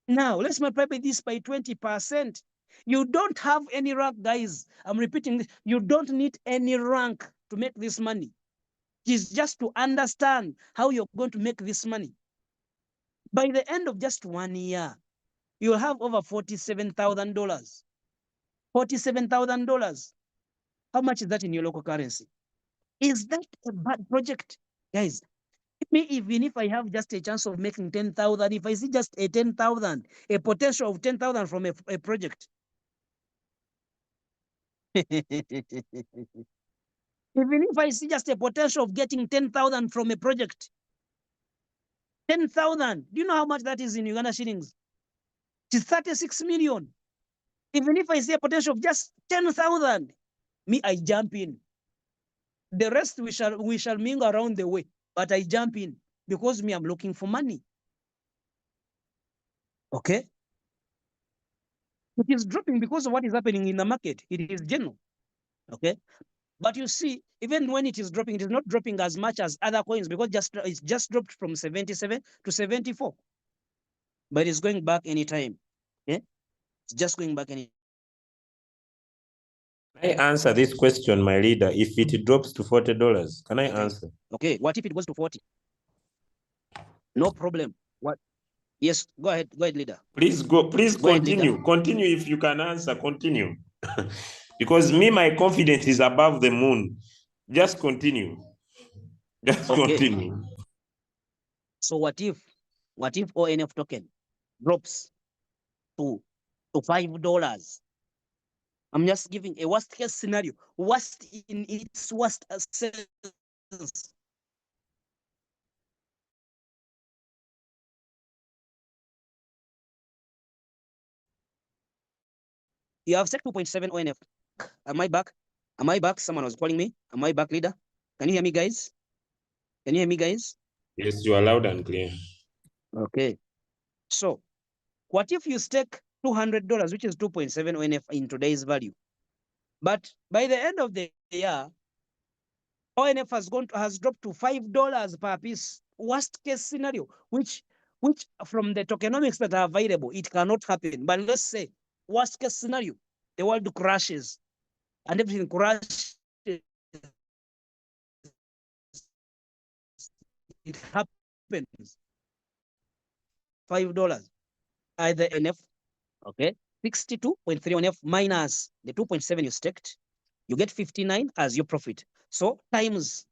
Now, let's multiply this by 20%. You don't have any rank, guys. I'm repeating this. You don't need any rank to make this money. It's just to understand how you're going to make this money. By the end of just 1 year, you'll have over $47,000. $47,000. How much is that in your local currency? Is that a bad project? Guys, even if I have just a chance of making 10,000, if I see just a 10,000, a potential of 10,000 from a project. Even if I see just a potential of getting 10,000 from a project. 10,000. Do you know how much that is in Uganda shillings? It is 36 million. Even if I see a potential of just 10,000, me, I jump in. The rest we shall mingle around the way, but I jump in because me, I'm looking for money. Okay? It is dropping because of what is happening in the market. It is general. Okay? But you see, even when it is dropping, it is not dropping as much as other coins because it's just dropped from 77 to 74. But it's going back anytime. Okay? It's just going back any. Can I answer this question, my leader? If it drops to $40, can I answer? Okay, what if it goes to 40? No problem. What? Yes, go ahead, leader. Please continue. Ahead, continue if you can answer, continue. Because me, my confidence is above the moon. Just continue. Just continue. So what if ONF token drops to $5? I'm just giving a worst case scenario. Worst in its worst sense. You have set 2.7 ONF. Am I back? Am I back? Someone was calling me. Am I back, leader? Can you hear me, guys? Can you hear me, guys? Yes, you are loud and clear. Okay. So, what if you stake $200, which is 2.7 ONF in today's value? But by the end of the year, ONF has dropped to $5 per piece. Worst case scenario, which from the tokenomics that are available, it cannot happen. But let's say worst case scenario, the world crashes and everything crashes. It happens. $5. Either NF, okay, 62.3 ONF minus the 2.7 you staked, you get 59 as your profit. So times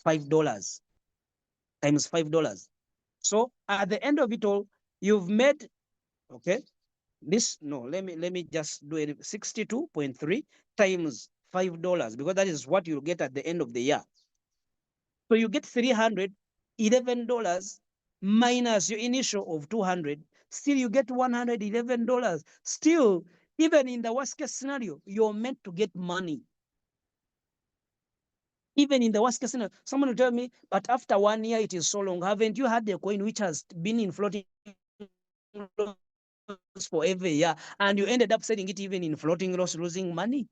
$5. Times $5. So at the end of it all, you've made, okay, this, no, let me just do it, 62.3 times $5, because that is what you'll get at the end of the year. So you get $311 minus your initial of 200. Still, you get $111. Still, even in the worst case scenario, you're meant to get money. Even in the worst case scenario, someone will tell me, but after 1 year, it is so long. Haven't you had a coin which has been in floating loss for every year, and you ended up selling it even in floating loss, losing money?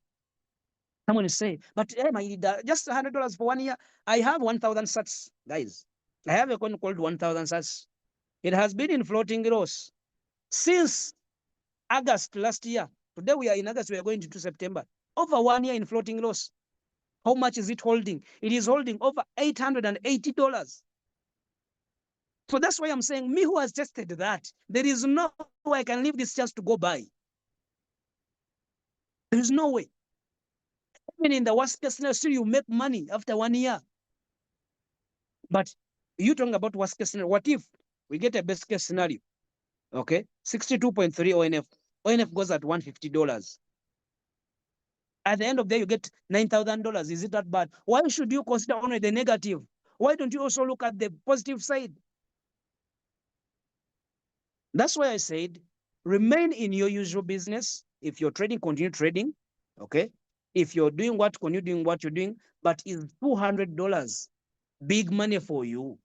Someone will say, but hey, my leader, just $100 for 1 year. I have 1,000 sats, guys. I have a coin called 1,000 sats. It has been in floating loss since August last year. Today we are in August, we are going into September. Over 1 year in floating loss. How much is it holding? It is holding over $880. So that's why I'm saying, me who has tested that, there is no way I can leave this chance to go by. There is no way. Even in the worst case scenario, still you make money after 1 year. But you talking about worst case scenario. What if we get a best case scenario? Okay, 62.3 ONF. ONF goes at $150. At the end of the day, you get $9,000. Is it that bad? Why should you consider only the negative? Why don't you also look at the positive side? That's why I said, remain in your usual business. If you're trading, continue trading. Okay. If you're doing what, continue doing what you're doing. But is $200 big money for you?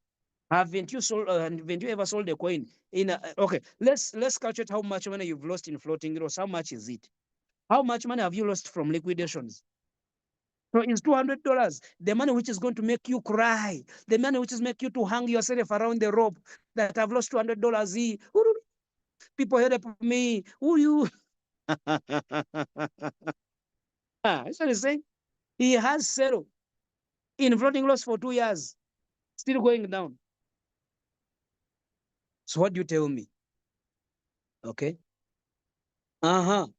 Haven't you ever sold a coin in a, okay, let's calculate how much money you've lost in floating loss. How much is it? How much money have you lost from liquidations? So it's $200, the money which is going to make you cry, the money which is make you to hang yourself around the rope, that I've lost $200. People help me. Who you? That's what he's saying. He has zero in floating loss for 2 years, still going down. So what do you tell me? Okay. So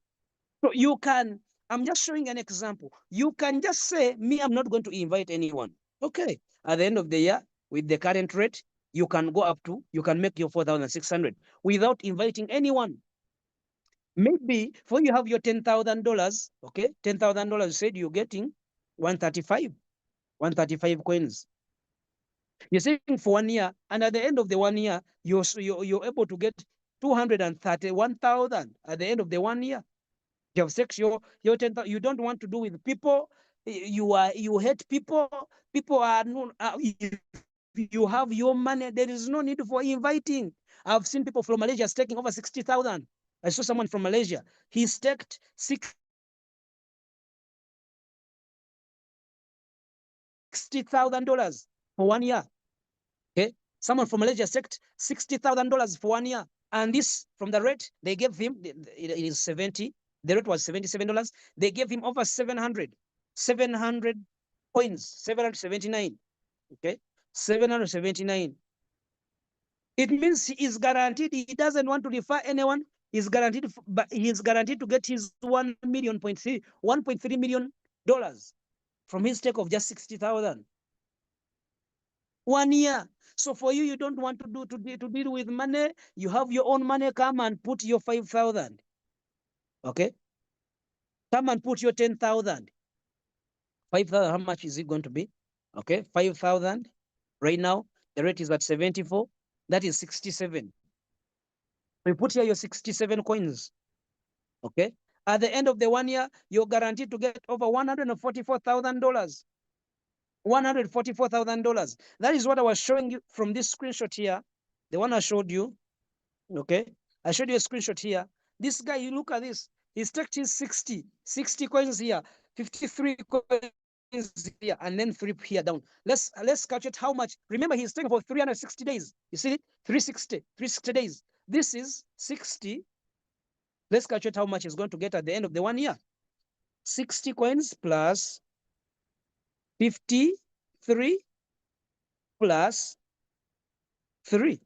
you can, I'm just showing an example. You can just say, me, I'm not going to invite anyone. Okay. At the end of the year, with the current rate, you can go up to, you can make your 4,600 without inviting anyone. Maybe for you have your $10,000, okay? $10,000, you said you're getting 135 coins. You're saving for 1 year, and at the end of the 1 year, you're able to get 231,000 at the end of the 1 year. You have staked your 10,000. You don't want to do with people. You hate people. People are no. If you have your money, there is no need for inviting. I've seen people from Malaysia staking over 60,000. I saw someone from Malaysia. He staked $60,000 for 1 year. Okay, someone from Malaysia staked $60,000 for 1 year, and this from the rate they gave him, it is 70. The rate was $77. They gave him over 700 coins, 779. Okay, 779. It means he is guaranteed. He doesn't want to refer anyone. He's guaranteed, but he is guaranteed to get his $1.3 million from his stake of just 60,000. 1 year. So for you, you don't want to deal with money. You have your own money. Come and put your 5,000. Okay. Come and put your 10,000. 5,000. How much is it going to be? Okay, 5,000. Right now, the rate is at 74. That is 67. We put here your 67 coins. Okay. At the end of the 1 year, you're guaranteed to get over $144,000. $144,000. That is what I was showing you from this screenshot here. The one I showed you. Okay. I showed you a screenshot here. This guy, you look at this. He staked his 60 coins here, 53 coins here, and then 3 here down. Let's calculate how much. Remember, he's taking for 360 days. You see it? 360 days. This is 60. Let's calculate how much he's going to get at the end of the 1 year. 60 coins plus 53 plus 3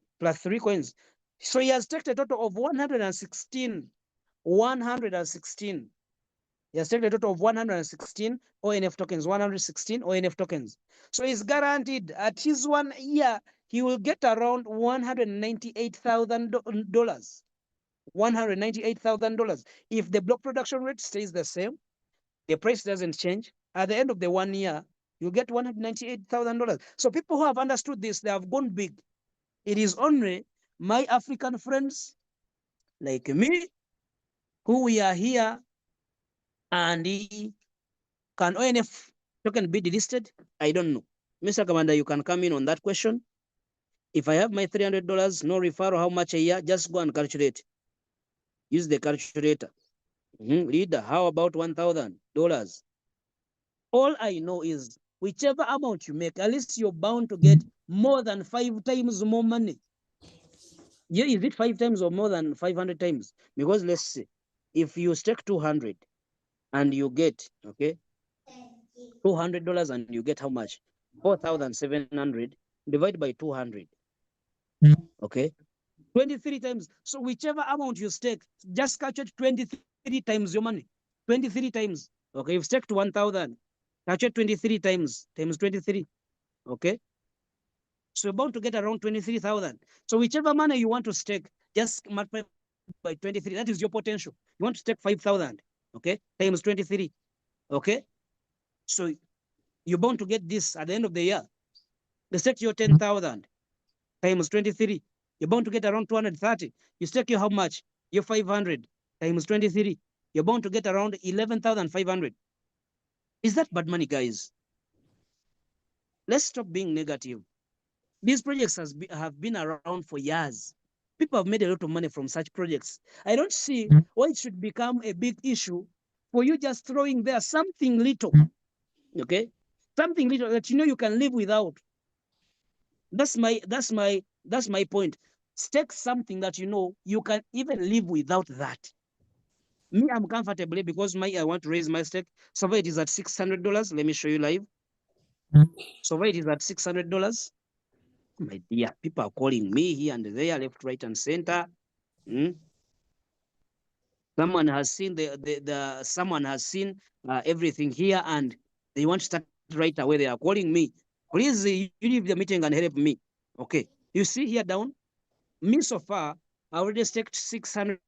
coins. So he has taken a total of 116. 116. He has taken a total of 116 ONF tokens. 116 ONF tokens. So he's guaranteed at his 1 year, he will get around $198,000. $198,000. If the block production rate stays the same, the price doesn't change. At the end of the 1 year, you get $198,000. So people who have understood this, they have gone big. It is only my African friends like me who we are here, and can ONF token be delisted? I don't know. Mr. Commander, you can come in on that question. If I have my $300, no referral, how much a year? Just go and calculate. Use the calculator. Leader, how about $1,000? All I know is whichever amount you make, at least you're bound to get more than 5 times more money. Yeah, is it 5 times or more than 500 times? Because let's say, if you stake 200 and you get, okay, $200 and you get how much? 4,700 divided by 200. Okay, 23 times. So whichever amount you stake, just calculate 23 times your money. 23 times. Okay, you've staked 1,000. Calculate 23 times 23. Okay. So you're bound to get around 23,000. So whichever money you want to stake, just multiply by 23. That is your potential. You want to stake 5,000. Okay, times 23. Okay. So you're bound to get this at the end of the year. You stake your 10,000 times 23. You're bound to get around 230. You stake your how much? Your 500 times 23. You're bound to get around 11,500. Is that bad money, guys? Let's stop being negative. These projects have been around for years. People have made a lot of money from such projects. I don't see why it should become a big issue for you just throwing there something little. Okay, something little that you know you can live without. That's my point. Stake something that you know you can even live without that. Me, I'm comfortably because I want to raise my stake. So far it is at $600. Let me show you live. So far it is at $600. My dear, people are calling me here and there, left, right, and center. Someone has seen someone has seen everything here, and they want to start right away. They are calling me. Please, you leave the meeting and help me. Okay, you see here down. Me so far, I already staked $600,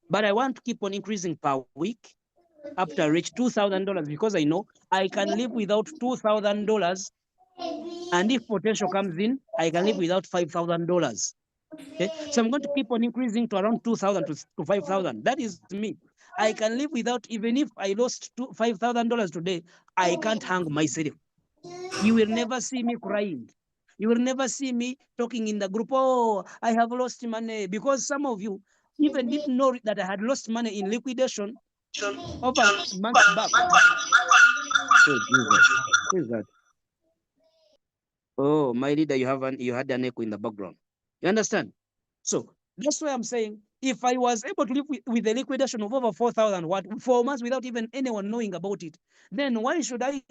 but I want to keep on increasing per week up to reach $2,000 because I know I can live without $2,000. And if potential comes in, I can live without $5,000. Okay, so I'm going to keep on increasing to around 2,000 to 5,000. That is me. I can live without, even if I lost $5,000 today, I can't hang myself. You will never see me crying. You will never see me talking in the group, oh, I have lost money, because some of you even didn't know that I had lost money in liquidation over months back. Oh, Jesus. Who is that? Oh, my leader, you had an echo in the background. You understand? So that's why I'm saying, if I was able to live with the liquidation of over 4,000 for months without even anyone knowing about it, then why should I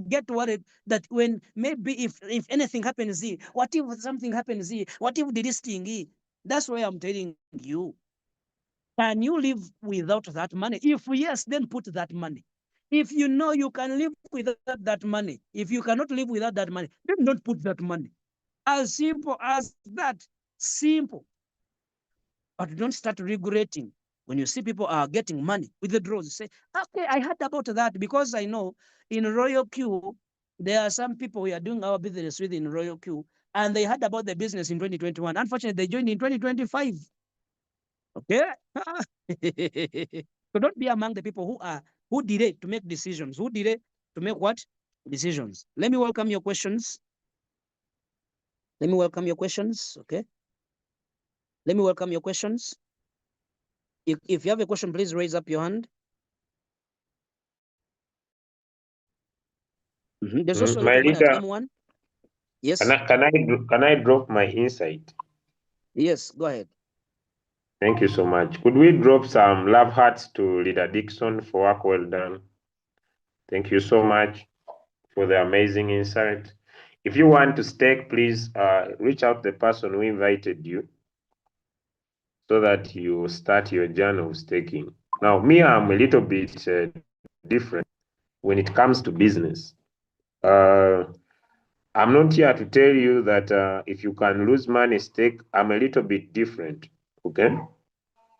get worried that when maybe if anything happens here, what if something happens here, what if this thing here? That's why I'm telling you, can you live without that money? If yes, then put that money. If you know you can live without that money, if you cannot live without that money, then don't put that money. As simple as that. Simple. But don't start regretting when you see people are getting money with the draws. You say, okay, I heard about that, because I know in Royal Q, there are some people we are doing our business with in Royal Q, and they heard about the business in 2021. Unfortunately, they joined in 2025. Okay? So don't be among the people who delay to make decisions. Who delay to make what? Decisions. Let me welcome your questions. Let me welcome your questions. Okay? Let me welcome your questions. If you have a question, please raise up your hand. There's also My leader, M1. Yes. Can I drop my insight? Yes, go ahead. Thank you so much. Could we drop some love hearts to Leader Dixon for work well done? Thank you so much for the amazing insight. If you want to stake, please reach out to the person who invited you so that you start your journey of staking. Now, me, I'm a little bit different when it comes to business. I'm not here to tell you that if you can lose money, stake. I'm a little bit different, okay?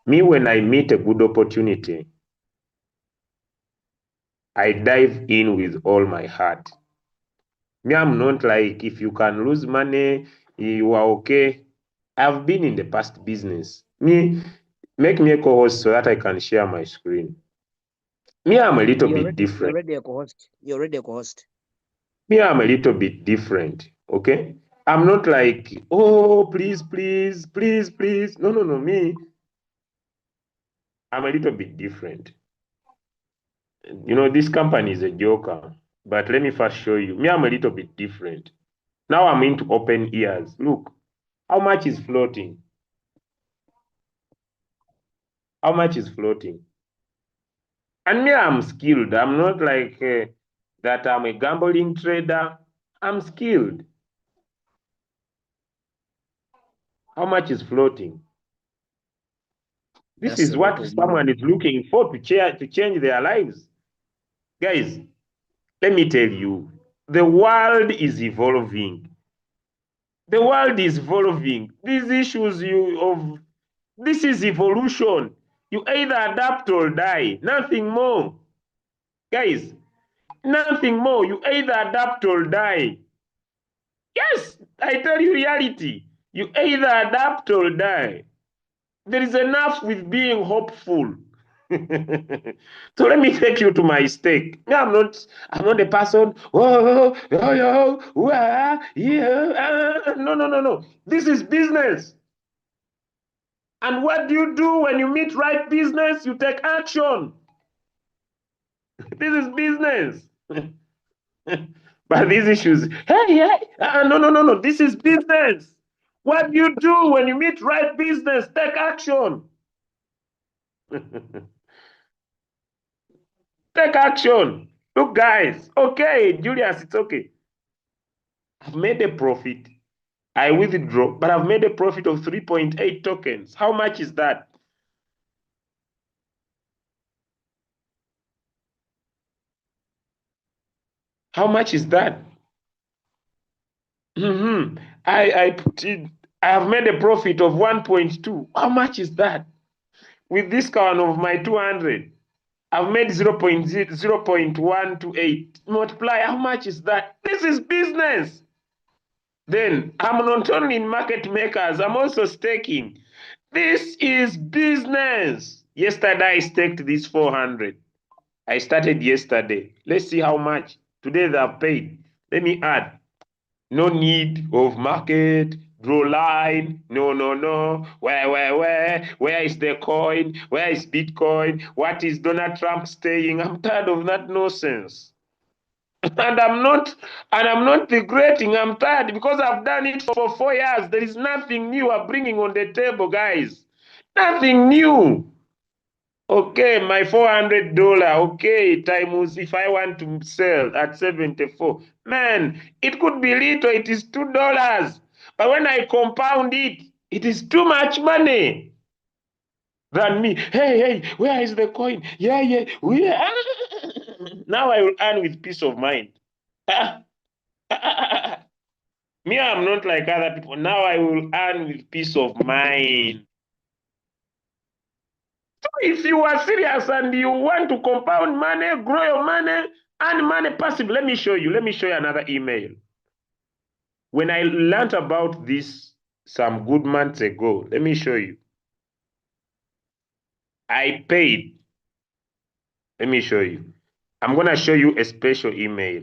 Me, when I meet a good opportunity, I dive in with all my heart. Me, I'm not like, if you can lose money, you are okay. I've been in the past business. Me, make me a co-host so that I can share my screen. Me, I'm a little bit different. You're already a co-host. You're already a co-host. Me, I'm a little bit different, okay? I'm not like, oh, please, please, please, please. No, no, no, me, I'm a little bit different. You know, this company is a joker, but let me first show you. Me, I'm a little bit different. Now I'm into open ears. Look, how much is floating? How much is floating? And me, I'm skilled. I'm not like that I'm a gambling trader. I'm skilled. How much is floating? This That's is a lot what of money. someone is looking for to change their lives. Guys, let me tell you, the world is evolving. The world is evolving. These issues this is evolution. You either adapt or die. Nothing more. Guys, nothing more. You either adapt or die. Yes, I tell you reality. You either adapt or die. There is enough with being hopeful. So let me take you to my stake. I'm not a person. Oh, yeah. No, no, no, no. This is business. And what do you do when you meet right business? You take action. This is business. But these issues, no, no, no, no. This is business. What do you do when you meet right business? Take action. Take action. Look, guys. Okay, Julius, it's okay. I've made a profit. I withdraw, but I've made a profit of 3.8 tokens. How much is that? How much is that? I put in, I have made a profit of 1.2. How much is that? With this count of my 200, I've made 0.128. Multiply, how much is that? This is business. Then I'm not only in market makers, I'm also staking. This is business. Yesterday I staked this 400. I started yesterday. Let's see how much. Today they have paid. Let me add. No need of market, draw line. No, no, no. Where is the coin? Where is Bitcoin? What is Donald Trump saying? I'm tired of that nonsense. And I'm not regretting. I'm tired because I've done it for 4 years. There is nothing new I'm bringing on the table, guys. Nothing new. Okay, my $400. Okay, times if I want to sell at 74. Man, it could be little. It is $2. But when I compound it, it is too much money than me. Hey, where is the coin? Yeah. Now I will earn with peace of mind. Me, I'm not like other people. Now I will earn with peace of mind. So if you are serious and you want to compound money, grow your money, earn money passive, let me show you. Let me show you another email. When I learned about this some good months ago, let me show you. I paid. Let me show you. I'm going to show you a special email.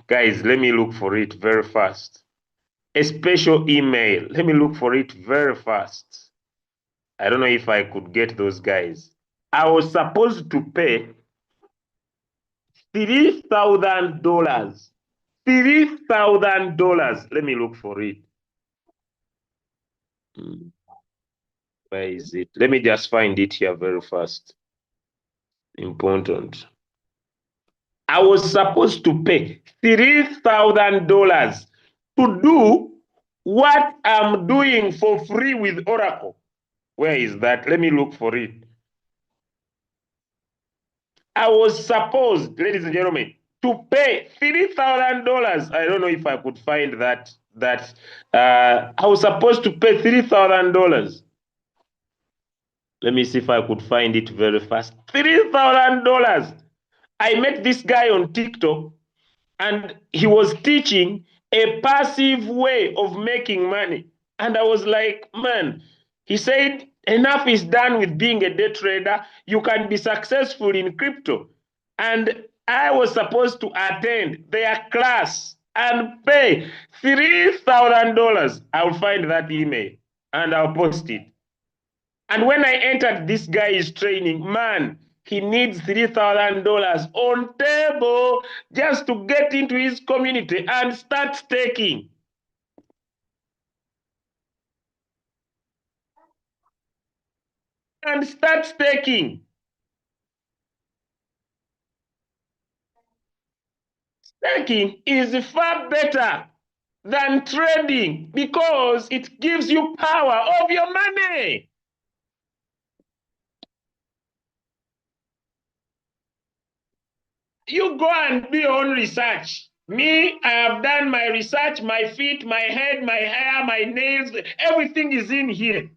Guys, let me look for it very fast. A special email. Let me look for it very fast. I don't know if I could get those guys. I was supposed to pay $3,000. $3,000. Let me look for it. Where is it? Let me just find it here very fast. Important. I was supposed to pay $3,000 to do what I'm doing for free with Oracle. Where is that? Let me look for it. I was supposed, ladies and gentlemen, to pay $3,000. I don't know if I could find that. I was supposed to pay $3,000. Let me see if I could find it very fast. $3,000. I met this guy on TikTok, and he was teaching a passive way of making money. And I was like, man, he said, enough is done with being a day trader. You can be successful in crypto. And I was supposed to attend their class and pay $3,000. I'll find that email and I'll post it. And when I entered this guy's training, man, he needs $3,000 on table just to get into his community and start staking. And start staking. Staking is far better than trading because it gives you power of your money. You go and do your own research. Me, I have done my research, my feet, my head, my hair, my nails, everything is in here.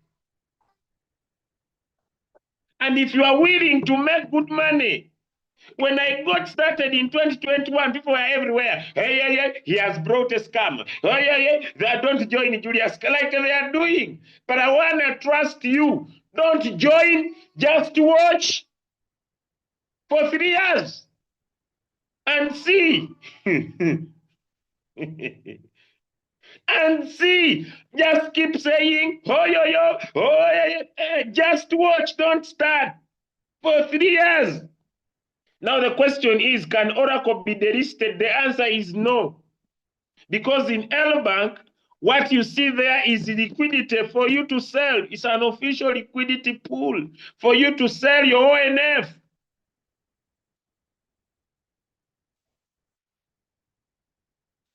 And if you are willing to make good money, when I got started in 2021, people were everywhere. Hey, he has brought a scam. They don't join Julius like they are doing. But I want to trust you. Don't join, just watch for 3 years and see. And see, just keep saying, just watch, don't start for 3 years. Now the question is, can Oracle be delisted? The answer is no. Because in L Bank, what you see there is liquidity for you to sell. It's an official liquidity pool for you to sell your ONF.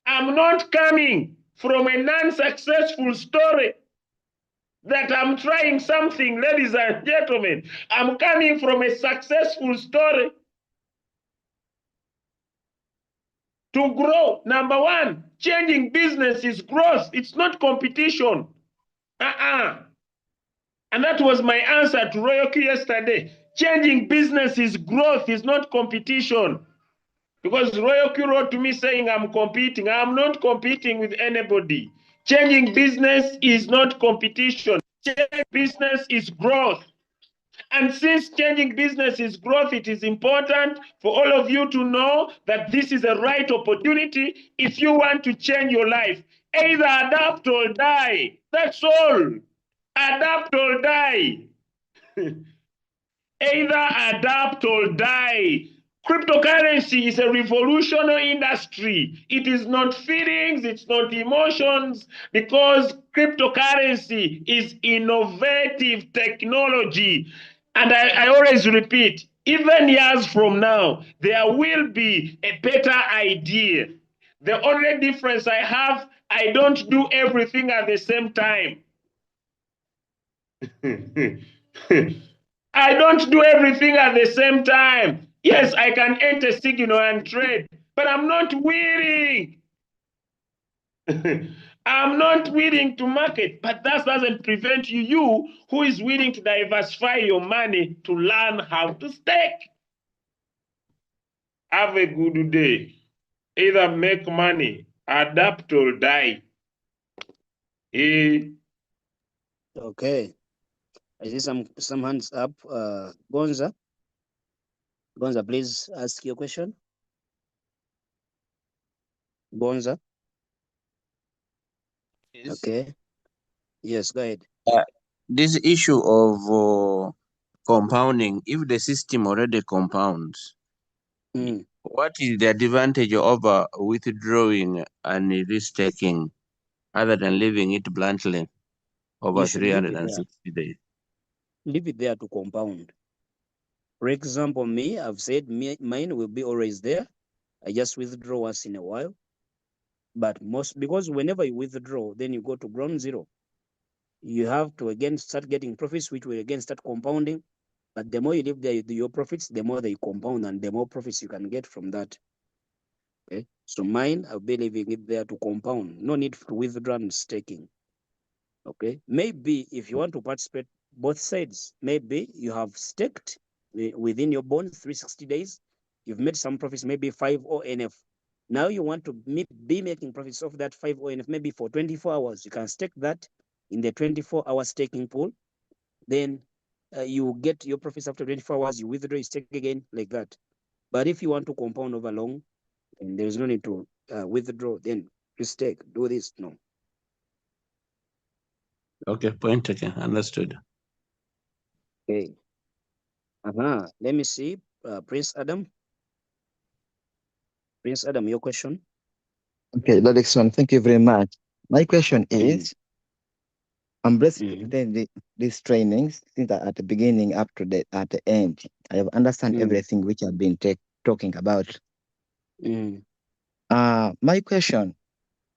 I'm not coming from a non-successful story that I'm trying something, ladies and gentlemen. I'm coming from a successful story to grow. Number one, changing business is growth. It's not competition. And that was my answer to Royal Q yesterday. Changing business is growth, is not competition. Because Royal Q wrote to me saying I'm competing. I'm not competing with anybody. Changing business is not competition. Changing business is growth. And since changing business is growth, it is important for all of you to know that this is a right opportunity if you want to change your life. Either adapt or die. That's all. Adapt or die. Either adapt or die. Cryptocurrency is a revolutionary industry. It is not feelings, it's not emotions, because cryptocurrency is innovative technology. And I always repeat, even years from now, there will be a better idea. The only difference I have, I don't do everything at the same time. I don't do everything at the same time. Yes, I can enter signal and trade, but I'm not willing. I'm not willing to market, but that doesn't prevent you who is willing to diversify your money to learn how to stake. Have a good day. Either make money, adapt or die. Okay. I see some hands up. Gonza. Gonza, please ask your question. Gonza. Yes. Okay. Yes, go ahead. This issue of compounding, if the system already compounds, what is the advantage over withdrawing and risk-taking other than leaving it bluntly over You should leave it there. 360 days? Leave it there to compound. For example, me, I've said mine will be always there. I just withdraw once in a while. But because whenever you withdraw, then you go to ground zero. You have to again start getting profits, which will again start compounding. But the more you leave there, your profits, the more they compound and the more profits you can get from that. Okay. So mine, I'll be leaving it there to compound. No need to withdraw and staking. Okay. Maybe if you want to participate both sides, maybe you have staked within your bond 360 days. You've made some profits, maybe 5 ONF. Now you want to be making profits off that 5 ONF, maybe for 24 hours. You can stake that in the 24-hour staking pool. Then you get your profits after 24 hours, you withdraw, you stake again, like that. But if you want to compound over long, and there is no need to withdraw, then you stake, do this. No. Okay, point taken. Understood. Okay. Let me see. Prince Adam. Prince Adam, your question. Okay, Ladixon, thank you very much. My question is, I'm blessed to attend these trainings since at the beginning up to at the end. I have understand everything which I've been talking about. My question,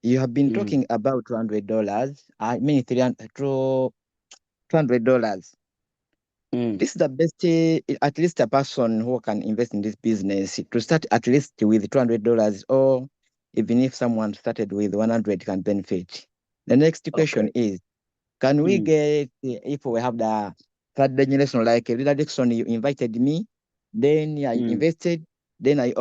you have been talking about $200. I mean $200. This is the best, at least a person who can invest in this business to start at least with $200, or even if someone started with 100 can benefit. The next question is, can we get, if we have the third generation, like Leader Dixon, you invited me, then I invested, then I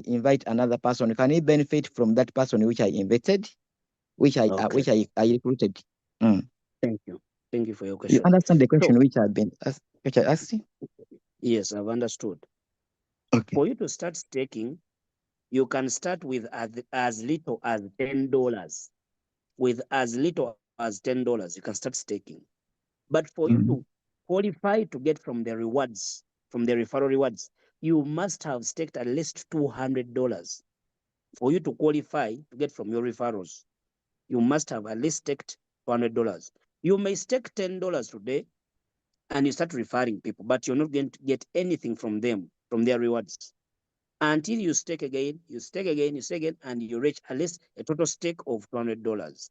invite another person. Can he benefit from that person which I invited, which I recruited? Thank you. Thank you for your question. You understand the question which I asked? Yes, I've understood. Okay. For you to start staking, you can start with as little as $10. With as little as $10, you can start staking. But for you to qualify to get from the rewards, from the referral rewards, you must have staked at least $200. For you to qualify to get from your referrals, you must have at least staked $200. You may stake $10 today and you start referring people, but you're not going to get anything from them, from their rewards, until you stake again, you stake again, you stake again, and you reach at least a total stake of $200.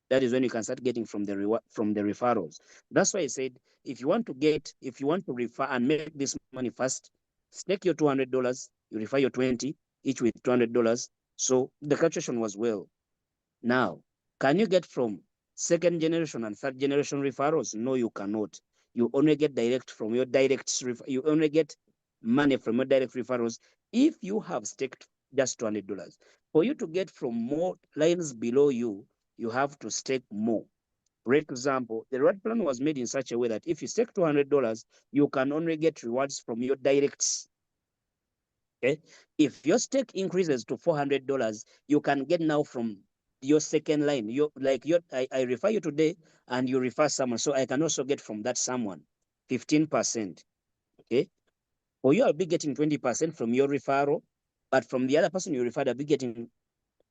That is when you can start getting from the referrals. That's why I said, if you want to refer and make this money fast, stake your $200, you refer your 20, each with $200. So the calculation was well. Now, can you get from second generation and third generation referrals? No, you cannot. You only get direct from your you only get money from your direct referrals If you have staked just $200, for you to get from more lines below you, you have to stake more. For example, the reward plan was made in such a way that if you stake $200, you can only get rewards from your directs. Okay, if your stake increases to $400, you can get now from your second line. I refer you today, and you refer someone, so I can also get from that someone 15%. Okay, for you, I'll be getting 20% from your referral, but from the other person you referred, I'll be getting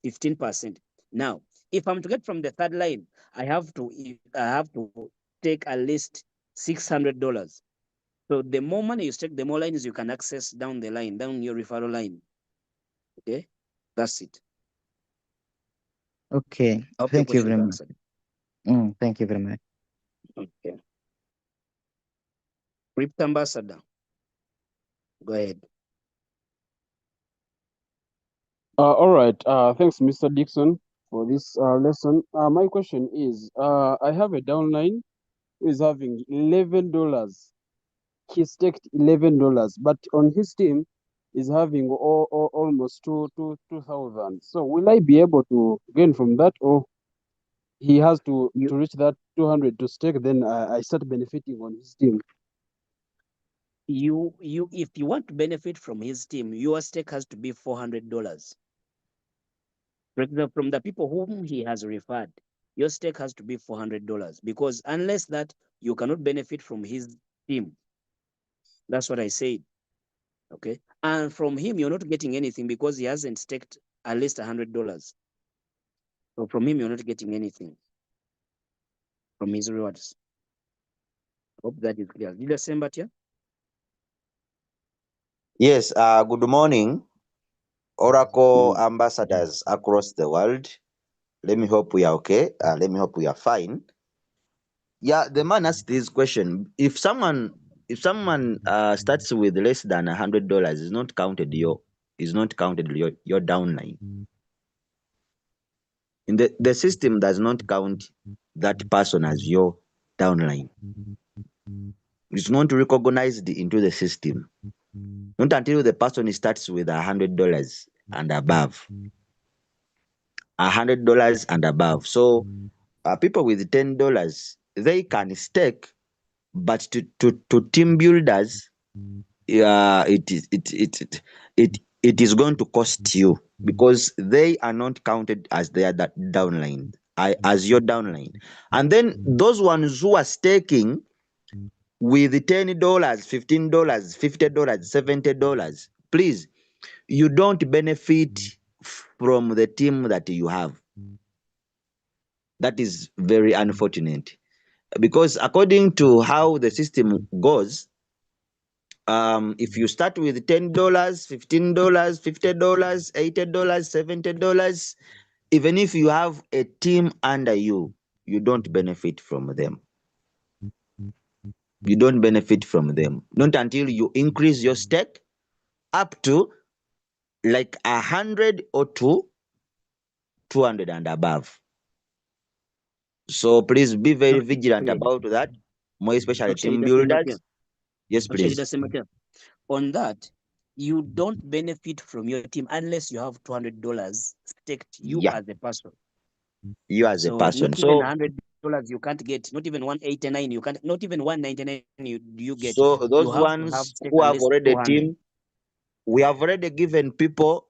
15%. Now, if I'm to get from the third line, I have to take at least $600. So the more money you stake, the more lines you can access down the line, down your referral line. Okay, that's it. Okay, thank you very much. Thank you very much. Okay. Crypto Ambassador, go ahead. All right. Thanks, Mr. Dixon, for this lesson. My question is, I have a downline who is having $11. He staked $11, but on his team is having almost 2,000. So will I be able to gain from that, or he has to reach that 200 to stake? Then I start benefiting on his team. If you want to benefit from his team, your stake has to be $400. From the people whom he has referred, your stake has to be $400, because unless that, you cannot benefit from his team. That's what I said. Okay, and from him, you're not getting anything because he hasn't staked at least $100. So from him, you're not getting anything from his rewards. Hope that is clear. Did you say that, yeah? Yes, good morning, Oracle ambassadors across the world. Let me hope we are okay. Let me hope we are fine. Yeah, the man asked this question. If someone starts with less than $100, is not counted your downline. In the system does not count that person as your downline. It's not recognized into the system. Not until the person starts with $100 and above. $100 and above. So people with $10, they can stake, but to team builders, it is going to cost you, because they are not counted as their downline, as your downline. And then those ones who are staking with $10, $15, $50, $70, please, you don't benefit from the team that you have. That is very unfortunate, because according to how the system goes, if you start with $10, $15, $50, $80, $70, even if you have a team under you, you don't benefit from them. You don't benefit from them. Not until you increase your stake up to like 100 or 200 and above. So please be very vigilant about that, more especially team builders. Yes, please. On that, you don't benefit from your team unless you have $200 staked, you as a person. You as a person. Not even $100 you can't get, not even $189 you can't, not even $199 you get. So those ones who have already a team, we have already given people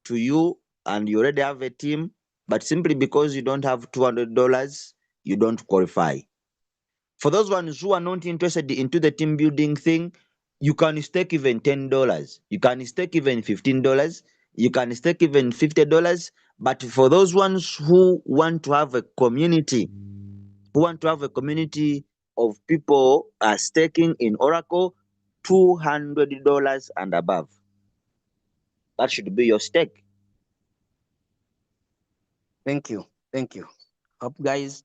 to you, and you already have a team, but simply because you don't have $200, you don't qualify. For those ones who are not interested into the team building thing, you can stake even $10. You can stake even $15. You can stake even $50. But for those ones who want to have a community, of people staking in Oracle, $200 and above. That should be your stake. Thank you. Thank you. Hope guys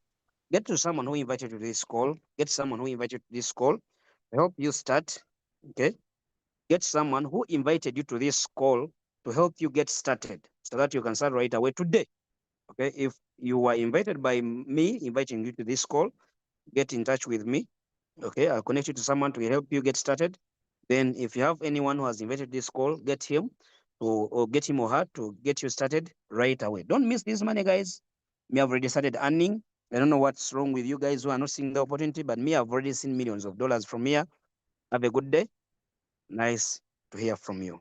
get to someone who invited you to this call. Get someone who invited you to this call. I hope you start. Okay. Get someone who invited you to this call to help you get started so that you can start right away today. Okay. If you were invited by me, inviting you to this call, get in touch with me. Okay. I'll connect you to someone to help you get started. Then if you have anyone who has invited this call, get him or get him or her to get you started right away. Don't miss this money, guys. Me, I've already started earning. I don't know what's wrong with you guys who are not seeing the opportunity, but me, I've already seen millions of dollars from here. Have a good day. Nice to hear from you.